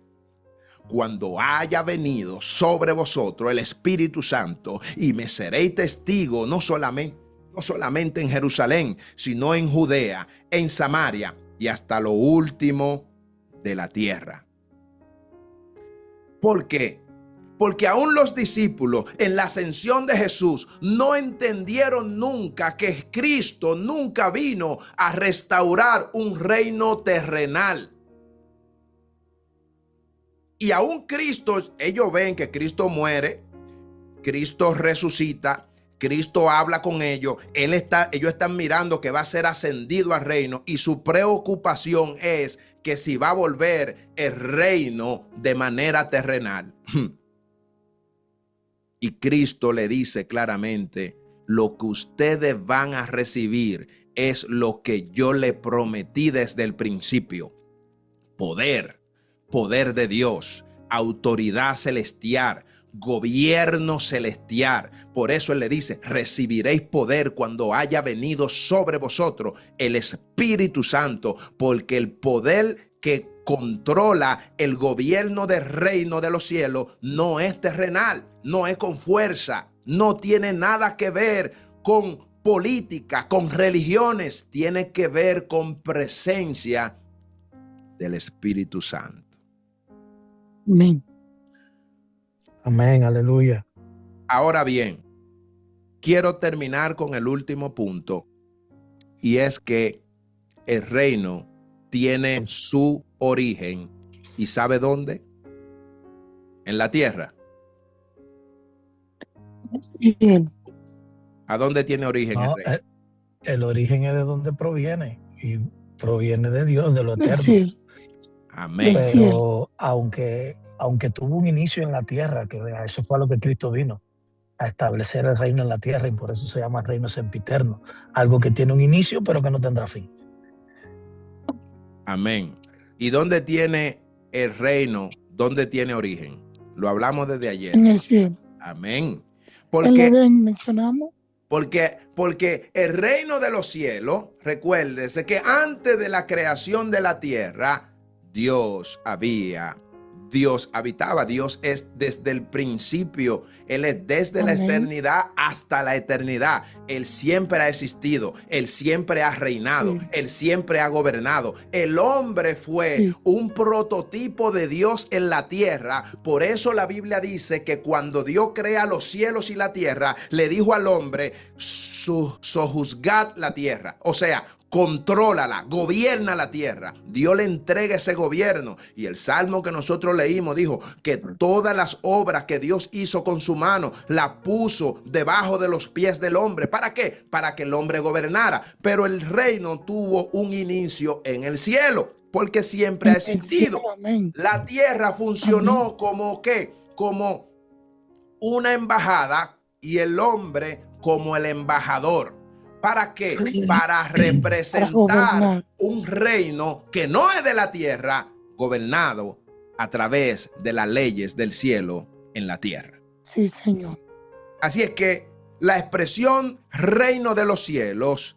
cuando haya venido sobre vosotros el Espíritu Santo, y me seréis testigo no solamente en Jerusalén, sino en Judea, en Samaria y hasta lo último de la tierra. ¿Por qué? Porque aún los discípulos en la ascensión de Jesús no entendieron nunca que Cristo nunca vino a restaurar un reino terrenal. Y aún Cristo, ellos ven que Cristo muere, Cristo resucita, Cristo habla con ellos, ellos están mirando que va a ser ascendido al reino y su preocupación es que si va a volver el reino de manera terrenal. Y Cristo le dice claramente, lo que ustedes van a recibir es lo que yo le prometí desde el principio. Poder de Dios, autoridad celestial, gobierno celestial. Por eso él le dice, recibiréis poder cuando haya venido sobre vosotros el Espíritu Santo, porque el poder que controla el gobierno del reino de los cielos no es terrenal, no es con fuerza, no tiene nada que ver con política, con religiones, tiene que ver con presencia del Espíritu Santo. Amén. Amén, aleluya. Ahora bien, quiero terminar con el último punto, y es que el reino tiene su origen, ¿y sabe dónde? En la tierra. Bien. ¿A dónde tiene origen No, el reino? el origen es de donde proviene y proviene de Dios, de lo Del eterno. cielo. Amén. Del Pero aunque tuvo un inicio en la tierra, que a eso fue a lo que Cristo vino, a establecer el reino en la tierra, y por eso se llama reino sempiterno, algo que tiene un inicio pero que no tendrá fin. Amén. ¿Y dónde tiene el reino? ¿Dónde tiene origen? Lo hablamos desde ayer. En el cielo. Amén. El Edén mencionamos. Porque el reino de los cielos, recuérdese que antes de la creación de la tierra, Dios habitaba. Dios es desde el principio. Él es desde la eternidad hasta la eternidad. Él siempre ha existido. Él siempre ha reinado. Sí. Él siempre ha gobernado. El hombre fue un prototipo de Dios en la tierra. Por eso la Biblia dice que cuando Dios crea los cielos y la tierra, le dijo al hombre, sojuzgad la tierra. O sea, contrólala, gobierna la tierra. Dios le entrega ese gobierno. Y el salmo que nosotros leímos dijo que todas las obras que Dios hizo con su mano, la puso debajo de los pies del hombre. ¿Para qué? Para que el hombre gobernara. Pero el reino tuvo un inicio en el cielo, porque siempre ha existido. La tierra funcionó como ¿qué? Como una embajada y el hombre como el embajador. ¿Para qué? Para representar un reino que no es de la tierra, gobernado a través de las leyes del cielo en la tierra. Sí, Señor. Así es que la expresión reino de los cielos,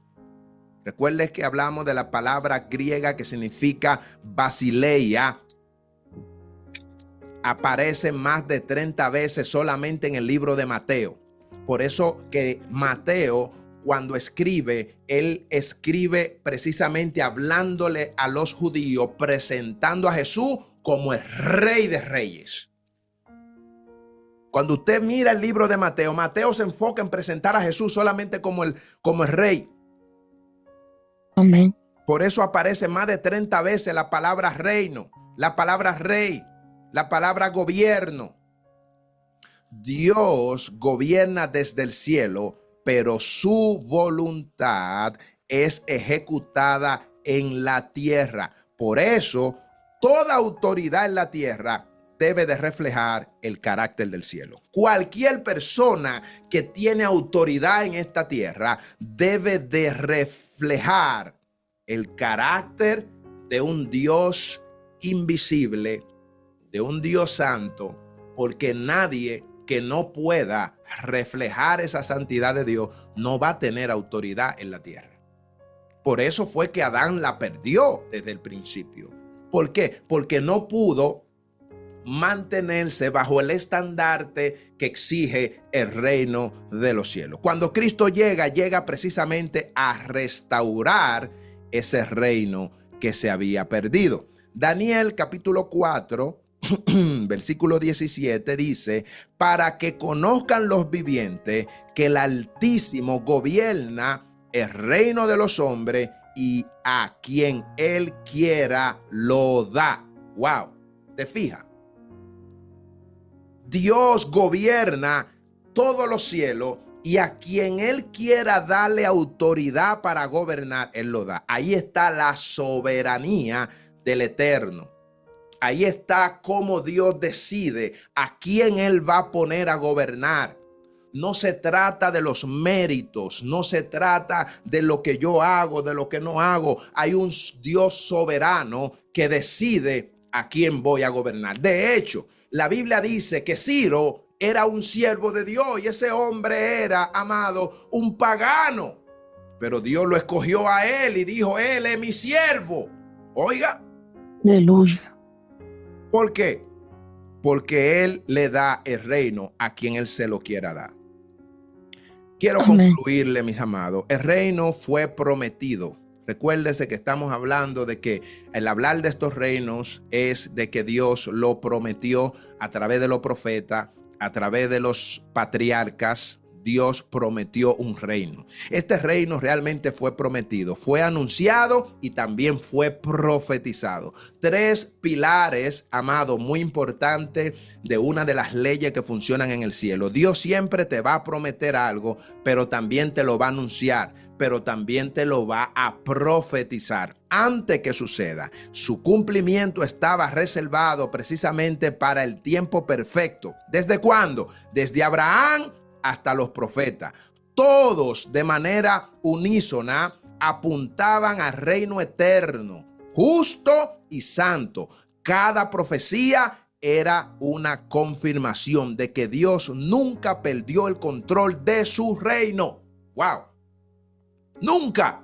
recuerden que hablamos de la palabra griega que significa basileia, aparece más de 30 veces solamente en el libro de Mateo. Por eso que Mateo, cuando escribe, él escribe precisamente hablándole a los judíos, presentando a Jesús como el Rey de Reyes. Cuando usted mira el libro de Mateo, Mateo se enfoca en presentar a Jesús solamente como el Rey. Amén. Por eso aparece más de 30 veces la palabra reino, la palabra rey, la palabra gobierno. Dios gobierna desde el cielo, pero su voluntad es ejecutada en la tierra. Por eso, toda autoridad en la tierra debe de reflejar el carácter del cielo. Cualquier persona que tiene autoridad en esta tierra debe de reflejar el carácter de un Dios invisible, de un Dios santo, porque nadie que no pueda reflejar esa santidad de Dios no va a tener autoridad en la tierra. Por eso fue que Adán la perdió desde el principio. ¿Por qué? Porque no pudo mantenerse bajo el estandarte que exige el reino de los cielos. Cuando Cristo llega precisamente a restaurar ese reino que se había perdido. Daniel capítulo 4, versículo 17 dice: para que conozcan los vivientes que el Altísimo gobierna el reino de los hombres y a quien él quiera lo da. Wow, ¿te fijas? Dios gobierna todos los cielos y a quien él quiera darle autoridad para gobernar, él lo da. Ahí está la soberanía del Eterno. Ahí está cómo Dios decide a quién él va a poner a gobernar. No se trata de los méritos, no se trata de lo que yo hago, de lo que no hago. Hay un Dios soberano que decide a quién voy a gobernar. De hecho, la Biblia dice que Ciro era un siervo de Dios y ese hombre era, amado, un pagano. Pero Dios lo escogió a él y dijo: él es mi siervo. Oiga. Aleluya. ¿Por qué? Porque él le da el reino a quien él se lo quiera dar. Quiero concluirle, mis amados. El reino fue prometido. Recuérdese que estamos hablando de que el hablar de estos reinos es de que Dios lo prometió a través de los profetas, a través de los patriarcas. Dios prometió un reino. Este reino realmente fue prometido, fue anunciado y también fue profetizado. 3 pilares, amado, muy importantes de una de las leyes que funcionan en el cielo. Dios siempre te va a prometer algo, pero también te lo va a anunciar, pero también te lo va a profetizar antes que suceda. Su cumplimiento estaba reservado precisamente para el tiempo perfecto. ¿Desde cuándo? Desde Abraham hasta los profetas. Todos de manera unísona apuntaban al reino eterno, justo y santo. Cada profecía era una confirmación de que Dios nunca perdió el control de su reino. ¡Wow! Nunca.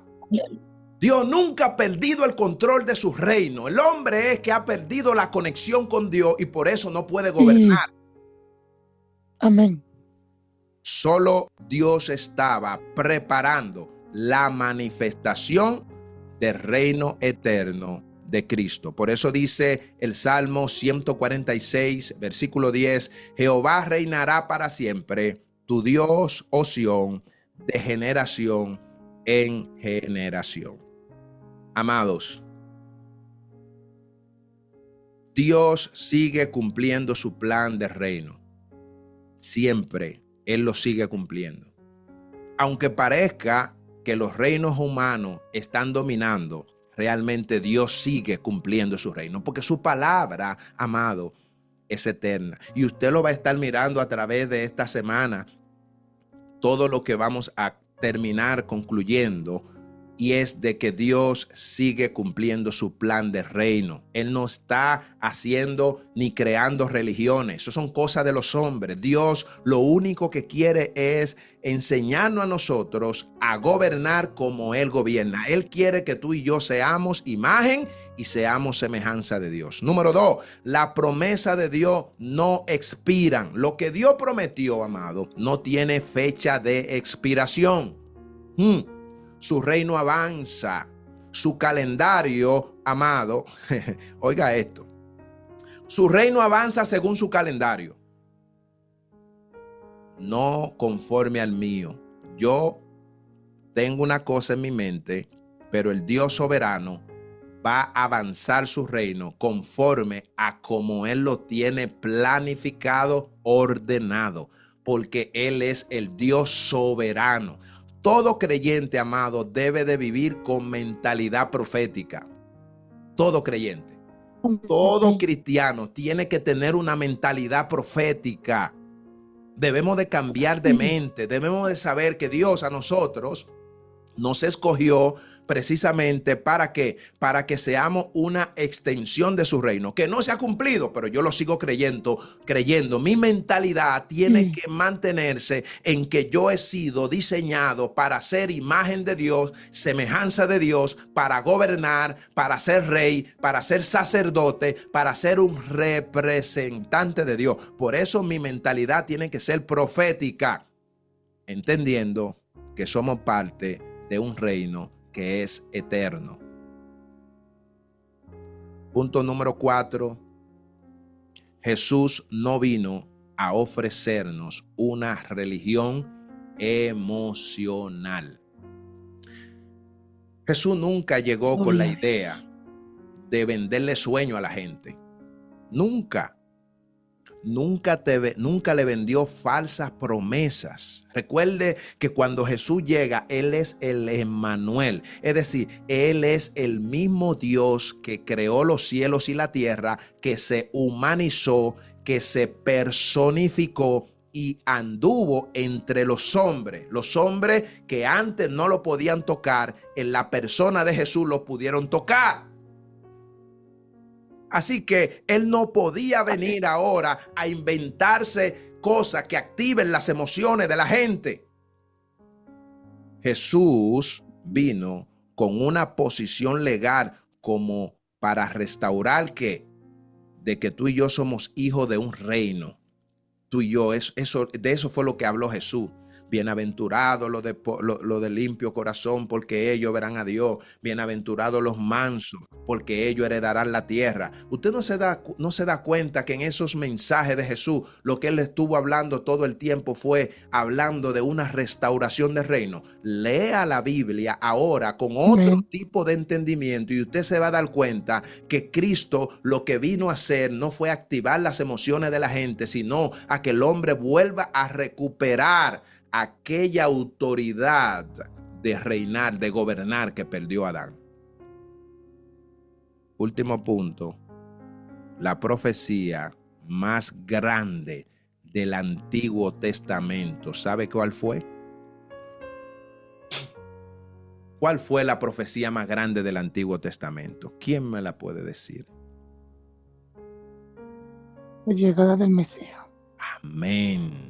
Dios nunca ha perdido el control de su reino. El hombre es que ha perdido la conexión con Dios y por eso no puede gobernar. Amén. Solo Dios estaba preparando la manifestación del reino eterno de Cristo. Por eso dice el Salmo 146, versículo 10: Jehová reinará para siempre, tu Dios, oh Sión, de generación en generación. Amados, Dios sigue cumpliendo su plan de reino. Siempre Él lo sigue cumpliendo. Aunque parezca que los reinos humanos están dominando, realmente Dios sigue cumpliendo su reino, porque su palabra, amado, es eterna. Y usted lo va a estar mirando a través de esta semana, todo lo que vamos a terminar concluyendo, y es de que Dios sigue cumpliendo su plan de reino. Él no está haciendo ni creando religiones. Eso son cosas de los hombres. Dios lo único que quiere es enseñarnos a nosotros a gobernar como Él gobierna. Él quiere que tú y yo seamos imagen y seamos semejanza de Dios. Número 2, la promesa de Dios no expiran. Lo que Dios prometió, amado, no tiene fecha de expiración. Su reino avanza, su calendario, amado, oiga esto, su reino avanza según su calendario, no conforme al mío. Yo tengo una cosa en mi mente, pero el Dios soberano va a avanzar su reino conforme a como Él lo tiene planificado, ordenado, porque Él es el Dios soberano. Todo creyente, amado, debe de vivir con mentalidad profética. Todo creyente, todo cristiano tiene que tener una mentalidad profética. Debemos de cambiar de mente, debemos de saber que Dios a nosotros nos escogió precisamente ¿para qué? Para que seamos una extensión de su reino, que no se ha cumplido, pero yo lo sigo creyendo. Mi mentalidad tiene que mantenerse en que yo he sido diseñado para ser imagen de Dios, semejanza de Dios, para gobernar, para ser rey, para ser sacerdote, para ser un representante de Dios. Por eso mi mentalidad tiene que ser profética, entendiendo que somos parte de un reino que es eterno. Punto número 4. Jesús no vino a ofrecernos una religión emocional. Jesús nunca llegó con la idea de venderle sueño a la gente. Nunca le vendió falsas promesas. Recuerde que cuando Jesús llega, Él es el Emmanuel. Es decir, Él es el mismo Dios que creó los cielos y la tierra, que se humanizó, que se personificó y anduvo entre los hombres que antes no lo podían tocar, en la persona de Jesús lo pudieron tocar. Así que Él no podía venir ahora a inventarse cosas que activen las emociones de la gente. Jesús vino con una posición legal como para restaurar de que tú y yo somos hijos de un reino. Tú y yo, de eso fue lo que habló Jesús. Bienaventurados los de limpio corazón, porque ellos verán a Dios. Bienaventurados los mansos, porque ellos heredarán la tierra. Usted no se da cuenta que en esos mensajes de Jesús, lo que Él estuvo hablando todo el tiempo fue hablando de una restauración del reino. Lea la Biblia ahora con otro tipo de entendimiento y usted se va a dar cuenta que Cristo lo que vino a hacer no fue activar las emociones de la gente, sino a que el hombre vuelva a recuperar aquella autoridad de reinar, de gobernar que perdió Adán. Último punto, la profecía más grande del Antiguo Testamento. ¿Sabe cuál fue? ¿Cuál fue la profecía más grande del Antiguo Testamento? ¿Quién me la puede decir? La llegada del Mesías. Amén.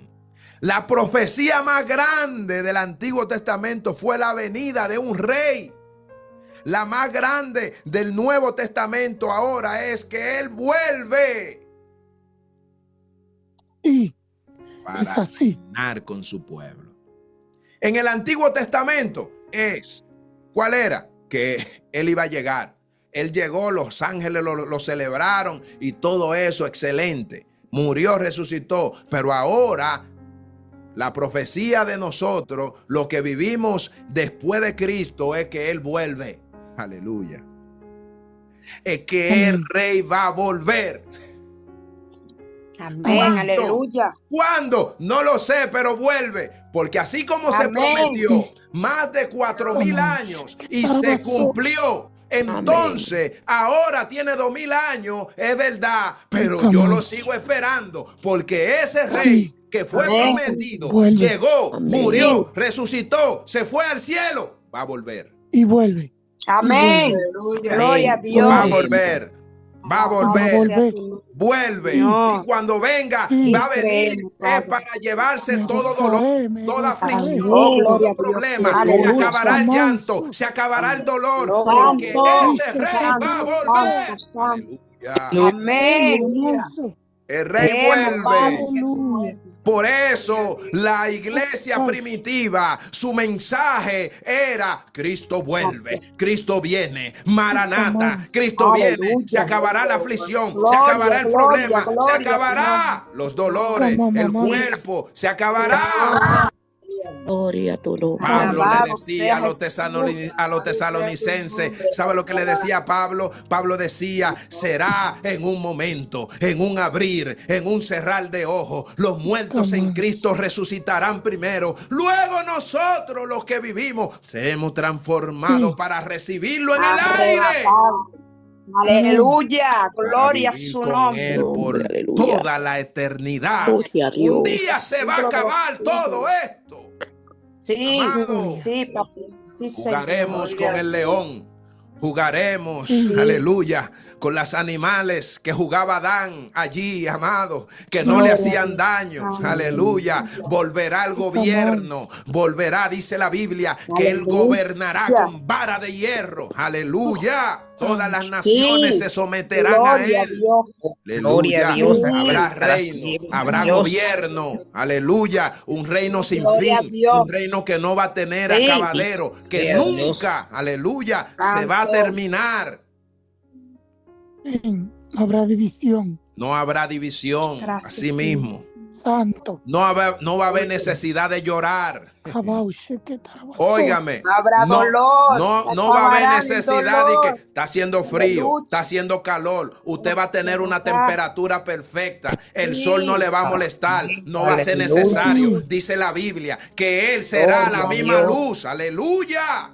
La profecía más grande del Antiguo Testamento fue la venida de un rey. La más grande del Nuevo Testamento ahora es que Él vuelve para reinar con su pueblo. En el Antiguo Testamento ¿cuál era? Que Él iba a llegar. Él llegó, los ángeles lo celebraron y todo eso excelente. Murió, resucitó, pero ahora la profecía de nosotros, lo que vivimos después de Cristo, es que Él vuelve. Aleluya. Es que el Rey va a volver. Amén, aleluya. ¿Cuándo? No lo sé, pero vuelve. Porque así como se prometió más de 4,000 años y se cumplió. Entonces, ahora tiene 2,000 años, es verdad, pero yo lo sigo esperando, porque ese rey que fue prometido, llegó, murió, resucitó, se fue al cielo, va a volver. Y vuelve. Amén. Gloria a Dios. Va a volver. Va a volver. Vuelve. Y cuando venga, va a venir para llevarse todo dolor, toda aflicción, todo problema. Se acabará el llanto, se acabará el dolor, porque ese rey va a volver. Amén. El rey vuelve. Por eso la iglesia primitiva, su mensaje era: Cristo vuelve, Cristo viene, Maranata, Cristo viene, se acabará la aflicción, se acabará el problema, se acabará los dolores, el cuerpo, se acabará. Pablo le decía a los tesalonicenses, ¿sabe lo que le decía Pablo? Pablo decía: será en un momento, en un abrir, en un cerrar de ojos. Los muertos en Cristo resucitarán primero. Luego nosotros, los que vivimos, seremos transformados para recibirlo en el aire. Aleluya, gloria a su nombre. Él por toda la eternidad. Un día se va a acabar todo esto. Sí, amado, sí, papi. Sí, jugaremos con el león. Jugaremos, aleluya, con los animales que jugaba Adán allí, amado, que no le hacían daño, aleluya. Volverá el gobierno, volverá, dice la Biblia, que Él gobernará con vara de hierro, aleluya. Todas las naciones se someterán a Él. Aleluya. Habrá reino, habrá gobierno. Aleluya. Un reino sin fin. Un reino que no va a tener acabadero. Que nunca, aleluya, se va a terminar. Amén. No habrá división. No habrá división. Gracias, Así mismo. Santo. No va a haber necesidad de llorar. Cabauche, que tarabaso. Óigame. No habrá No, dolor. no va a haber acabará el necesidad de dolor. que está haciendo frío, Aleluya. está haciendo calor. Usted va a tener una Verdad. temperatura perfecta. El Sí. sol no le va a molestar. No va a ser Aleluya. necesario. Dice la Biblia que Él será Gloria la a misma Dios. luz. Aleluya.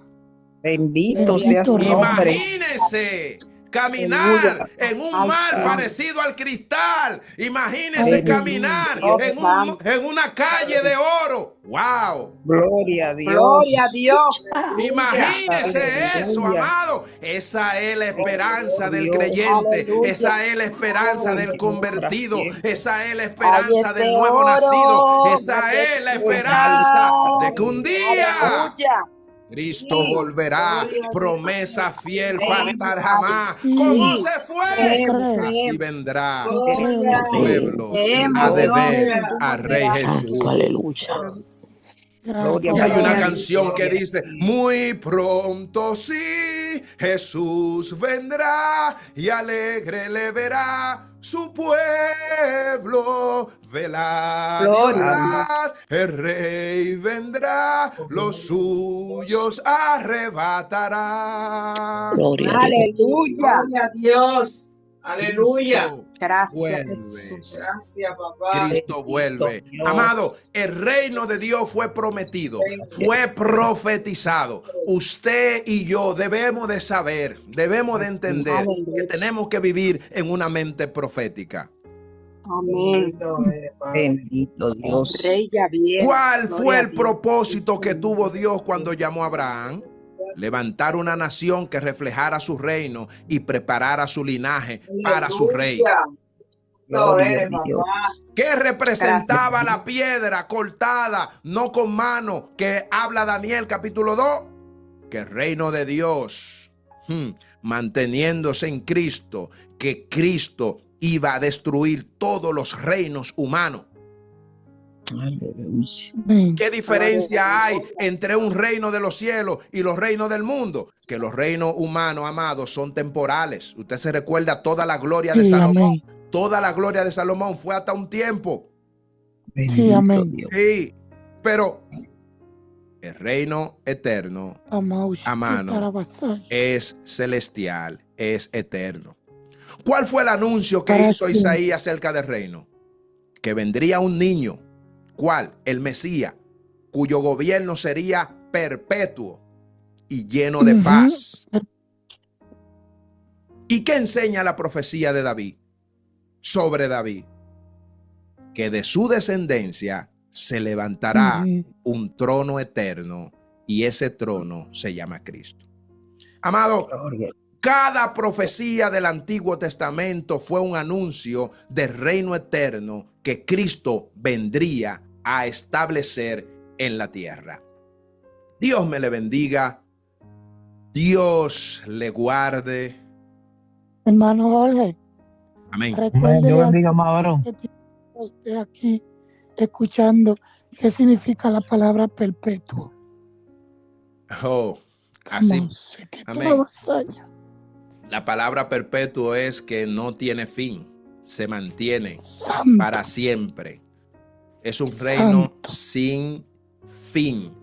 Bendito sea su Bendito nombre. Imagínese caminar en un Ay, mar sí. parecido al cristal. Imagínese Aleluya. caminar Dios en una calle de oro. ¡Wow! Gloria a Dios. Gloria a Dios. Imagínese eso, Aleluya. amado. Esa es la esperanza del Dios. creyente. Aleluya. Esa es la esperanza del convertido. Esa es la Ay, esperanza ese del nuevo oro, nacido. Esa es la majestad. esperanza de que un día Aleluya. Cristo Sí. volverá. Gloria a Dios. Promesa fiel, Amén. faltar jamás. Sí. Como se fue, Creemos, creo. así creemos. vendrá Gloria. el pueblo Creemos, a de Dios. ver al Rey Volverá. Jesús. Aleluya. Gloria Y hay a una Dios. canción que Gloria. dice, muy pronto sí, Jesús vendrá y alegre le verá su pueblo velar. Gloria. El Rey vendrá, los suyos arrebatará. Gloria a Dios. Aleluya. Gloria a Dios. Aleluya. Cristo Gracias, vuelve. Jesús. Gracias, papá. Cristo vuelve. Dios. Amado, el reino de Dios fue prometido, fue profetizado. Usted y yo debemos de saber, debemos de entender que tenemos que vivir en una mente profética. Amén. Bendito eres, Padre. Bendito Dios. Rey ya viene. ¿Cuál Gloria fue a el Dios. propósito que tuvo Dios cuando llamó a Abraham? Levantar una nación que reflejara su reino y preparara su linaje para su rey. Aleluya. Bendito Gloria eres, a Dios. papá. ¿Qué representaba la piedra cortada, no con mano, que habla Daniel capítulo 2? Que el reino de Dios, manteniéndose en Cristo, que Cristo iba a destruir todos los reinos humanos. Aleluya. Amén. ¿Qué diferencia hay entre un reino de los cielos y los reinos del mundo? Que los reinos humanos, amados, son temporales. Usted se recuerda toda la gloria de Sí, Salomón. amén. Toda la gloria de Salomón fue hasta un tiempo. Bendito amén. Dios. Sí, pero el reino eterno Amauche, a mano que tarabasay. es celestial, es eterno. ¿Cuál fue el anuncio que Para hizo siempre. Isaías acerca del reino? Que vendría un niño. ¿Cuál? El Mesías, cuyo gobierno sería perpetuo y lleno de Ujú. paz. ¿Y qué enseña la profecía de David sobre David? Que de su descendencia se levantará Ujú. un trono eterno y ese trono se llama Cristo. Amado, Gloria. cada profecía del Antiguo Testamento fue un anuncio del reino eterno que Cristo vendría a establecer en la tierra. Dios me le bendiga. Dios le guarde. Hermano Jorge, Amén. Amén. recuerde Dios bendiga, amado varón. que tiene usted aquí escuchando qué significa la palabra perpetuo. Oh, así. Amauche, que Amén. tarabasay. La palabra perpetuo es que no tiene fin, se mantiene Santo. para siempre. Es un reino Santo. sin fin.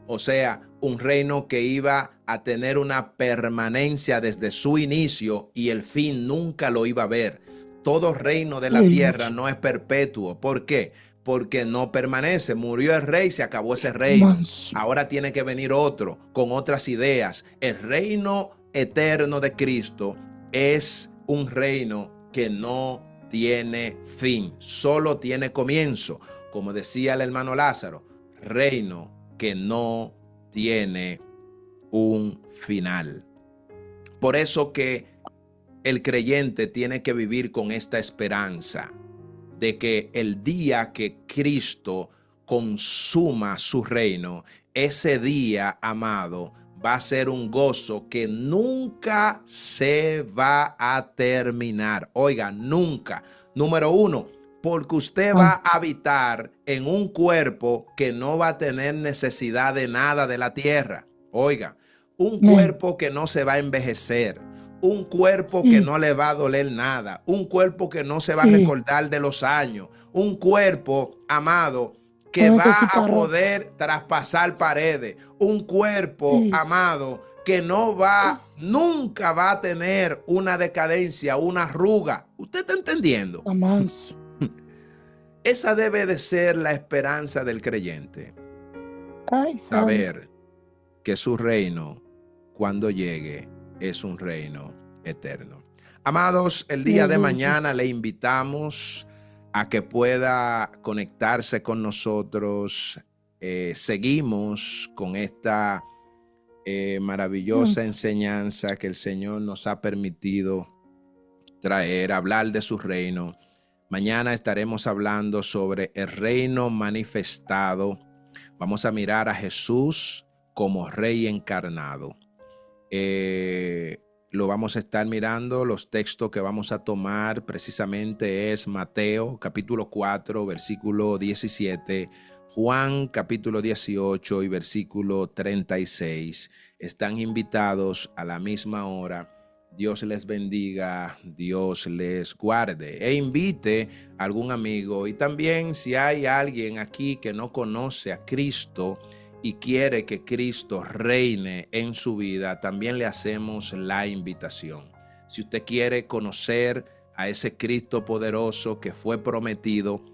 O sea, un reino que iba a tener una permanencia desde su inicio y el fin nunca lo iba a ver. Todo reino de la Aleluya. tierra no es perpetuo. ¿Por qué? Porque no permanece. Murió el rey, se acabó ese reino. Manso. Ahora tiene que venir otro con otras ideas. El reino eterno de Cristo es un reino que no tiene fin, solo tiene comienzo. Como decía el hermano Lázaro, reino que no tiene un final. Por eso que el creyente tiene que vivir con esta esperanza de que el día que Cristo consuma su reino, ese día, amado, va a ser un gozo que nunca se va a terminar. Oiga, nunca. Número uno, porque usted va a habitar en un cuerpo que no va a tener necesidad de nada de la tierra. Oiga, un cuerpo que no se va a envejecer, un cuerpo que Sí. no le va a doler nada, un cuerpo que no se va a Sí. recordar de los años, un cuerpo, amado, que No va a necesita ropa. poder traspasar paredes, un cuerpo, Sí. amado, que nunca va a tener una decadencia, una arruga. ¿Usted está entendiendo? Jamás. Esa debe de ser la esperanza del creyente. Ay, santo. Saber que su reino, cuando llegue, es un reino eterno. Amados, el día de Aleluya. mañana le invitamos a que pueda conectarse con nosotros. Seguimos con esta maravillosa enseñanza que el Señor nos ha permitido traer, hablar de su reino. Mañana estaremos hablando sobre el reino manifestado. Vamos a mirar a Jesús como Rey encarnado. Lo vamos a estar mirando. Los textos que vamos a tomar precisamente es Mateo capítulo 4 versículo 17, Juan capítulo 18 y versículo 36. Están invitados a la misma hora. Dios les bendiga, Dios les guarde e invite a algún amigo. Y también si hay alguien aquí que no conoce a Cristo y quiere que Cristo reine en su vida, también le hacemos la invitación. Si usted quiere conocer a ese Cristo poderoso que fue prometido,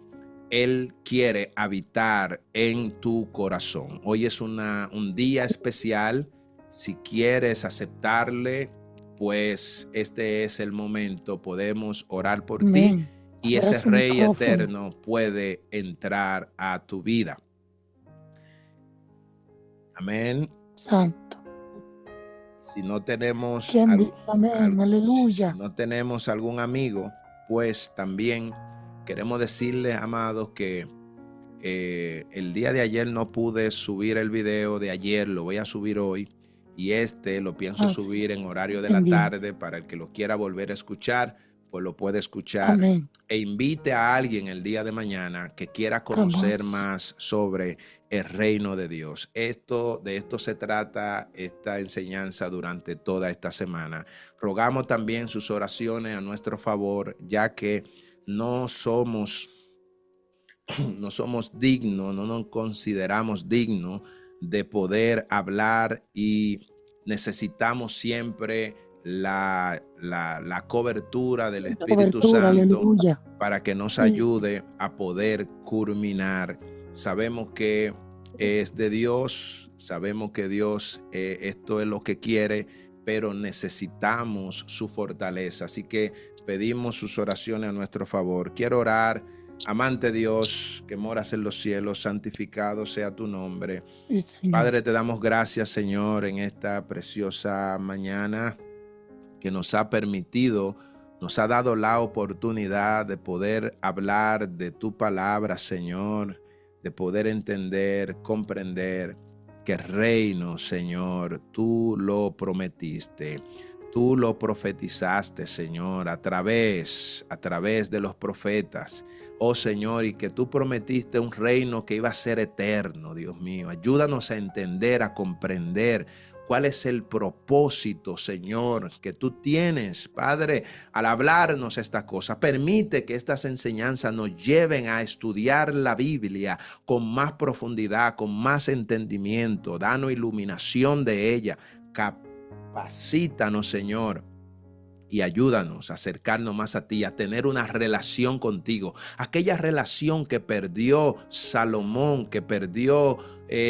Él quiere habitar en tu corazón. Hoy es un día especial. Si quieres aceptarle, pues este es el momento. Podemos orar por ti Amén. y Abra ese su Rey micrófono. eterno puede entrar a tu vida. Amén. Santo. Si no tenemos ¿Quién dice amén? Aleluya. si no tenemos algún amigo, pues también queremos decirles, amados, que el día de ayer no pude subir el video de ayer, lo voy a subir hoy. Y lo pienso Sí. subir en horario de la Pendiente. tarde para el que lo quiera volver a escuchar, pues lo puede escuchar. Amén. E invite a alguien el día de mañana que quiera conocer Jamás. más sobre el reino de Dios. De esto se trata esta enseñanza durante toda esta semana. Rogamos también sus oraciones a nuestro favor, ya que no somos dignos, no nos consideramos dignos de poder hablar y necesitamos siempre la cobertura del Espíritu Cobertura. Santo Aleluya. para que nos Sí. ayude a poder culminar. Sabemos que es de Dios, sabemos que Dios esto es lo que quiere, pero necesitamos su fortaleza. Así que pedimos sus oraciones a nuestro favor. Quiero orar. Amante Dios, que moras en los cielos, santificado sea tu nombre. Sí, Señor. Padre, te damos gracias, Señor, en esta preciosa mañana que nos ha permitido, nos ha dado la oportunidad de poder hablar de tu palabra, Señor, de poder entender, comprender que el reino, Señor, tú lo prometiste. Tú lo profetizaste, Señor, a través de los profetas. Oh, Señor, y que tú prometiste un reino que iba a ser eterno, Dios mío. Ayúdanos a entender, a comprender cuál es el propósito, Señor, que tú tienes, Padre, al hablarnos estas cosas. Permite que estas enseñanzas nos lleven a estudiar la Biblia con más profundidad, con más entendimiento. Danos iluminación de ella. Capacítanos, Señor, y ayúdanos a acercarnos más a ti, a tener una relación contigo. Aquella relación que perdió Salomón, que perdió,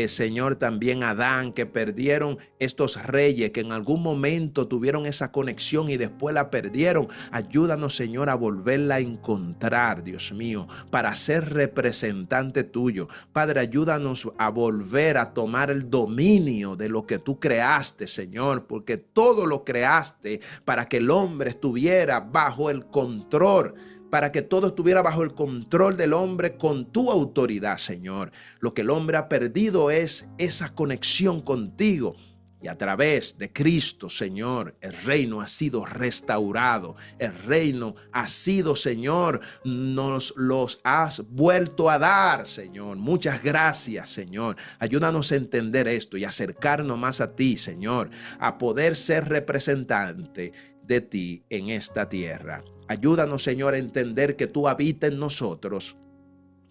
Señor, también Adán, que perdieron estos reyes, que en algún momento tuvieron esa conexión y después la perdieron. Ayúdanos, Señor, a volverla a encontrar, Dios mío, para ser representante tuyo. Padre, ayúdanos a volver a tomar el dominio de lo que tú creaste, Señor, porque todo lo creaste para que el hombre estuviera bajo el control, para que todo estuviera bajo el control del hombre con tu autoridad, Señor. Lo que el hombre ha perdido es esa conexión contigo. Y a través de Cristo, Señor, el reino ha sido restaurado. El reino ha sido, Señor, nos los has vuelto a dar, Señor. Muchas gracias, Señor. Ayúdanos a entender esto y acercarnos más a ti, Señor, a poder ser representante de ti en esta tierra. Ayúdanos, Señor, a entender que tú habitas en nosotros,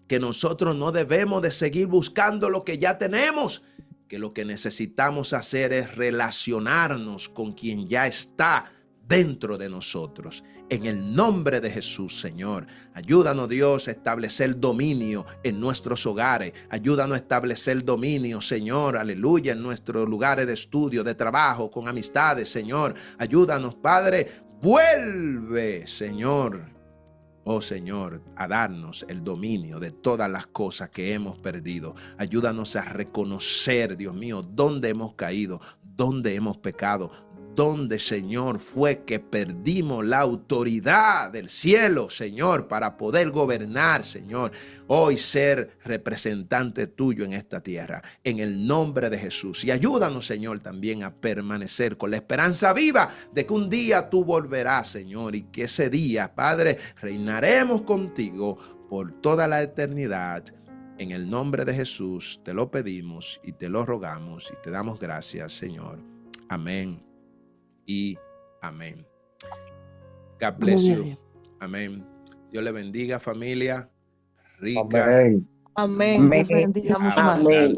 que nosotros no debemos de seguir buscando lo que ya tenemos, que lo que necesitamos hacer es relacionarnos con quien ya está dentro de nosotros. En el nombre de Jesús, Señor, ayúdanos, Dios, a establecer dominio en nuestros hogares. Ayúdanos a establecer dominio, Señor, aleluya, en nuestros lugares de estudio, de trabajo, con amistades, Señor. Ayúdanos, Padre, vuelve, Señor, oh Señor, a darnos el dominio de todas las cosas que hemos perdido. Ayúdanos a reconocer, Dios mío, dónde hemos caído, dónde hemos pecado, dónde, Señor, fue que perdimos la autoridad del cielo, Señor, para poder gobernar, Señor, hoy ser representante tuyo en esta tierra, en el nombre de Jesús. Y ayúdanos, Señor, también a permanecer con la esperanza viva de que un día tú volverás, Señor, y que ese día, Padre, reinaremos contigo por toda la eternidad. En el nombre de Jesús te lo pedimos y te lo rogamos y te damos gracias, Señor. Amén y amén. God bless you. Amén. Dios le bendiga, familia rica. Amén. Dios bendiga mucho más. Amén.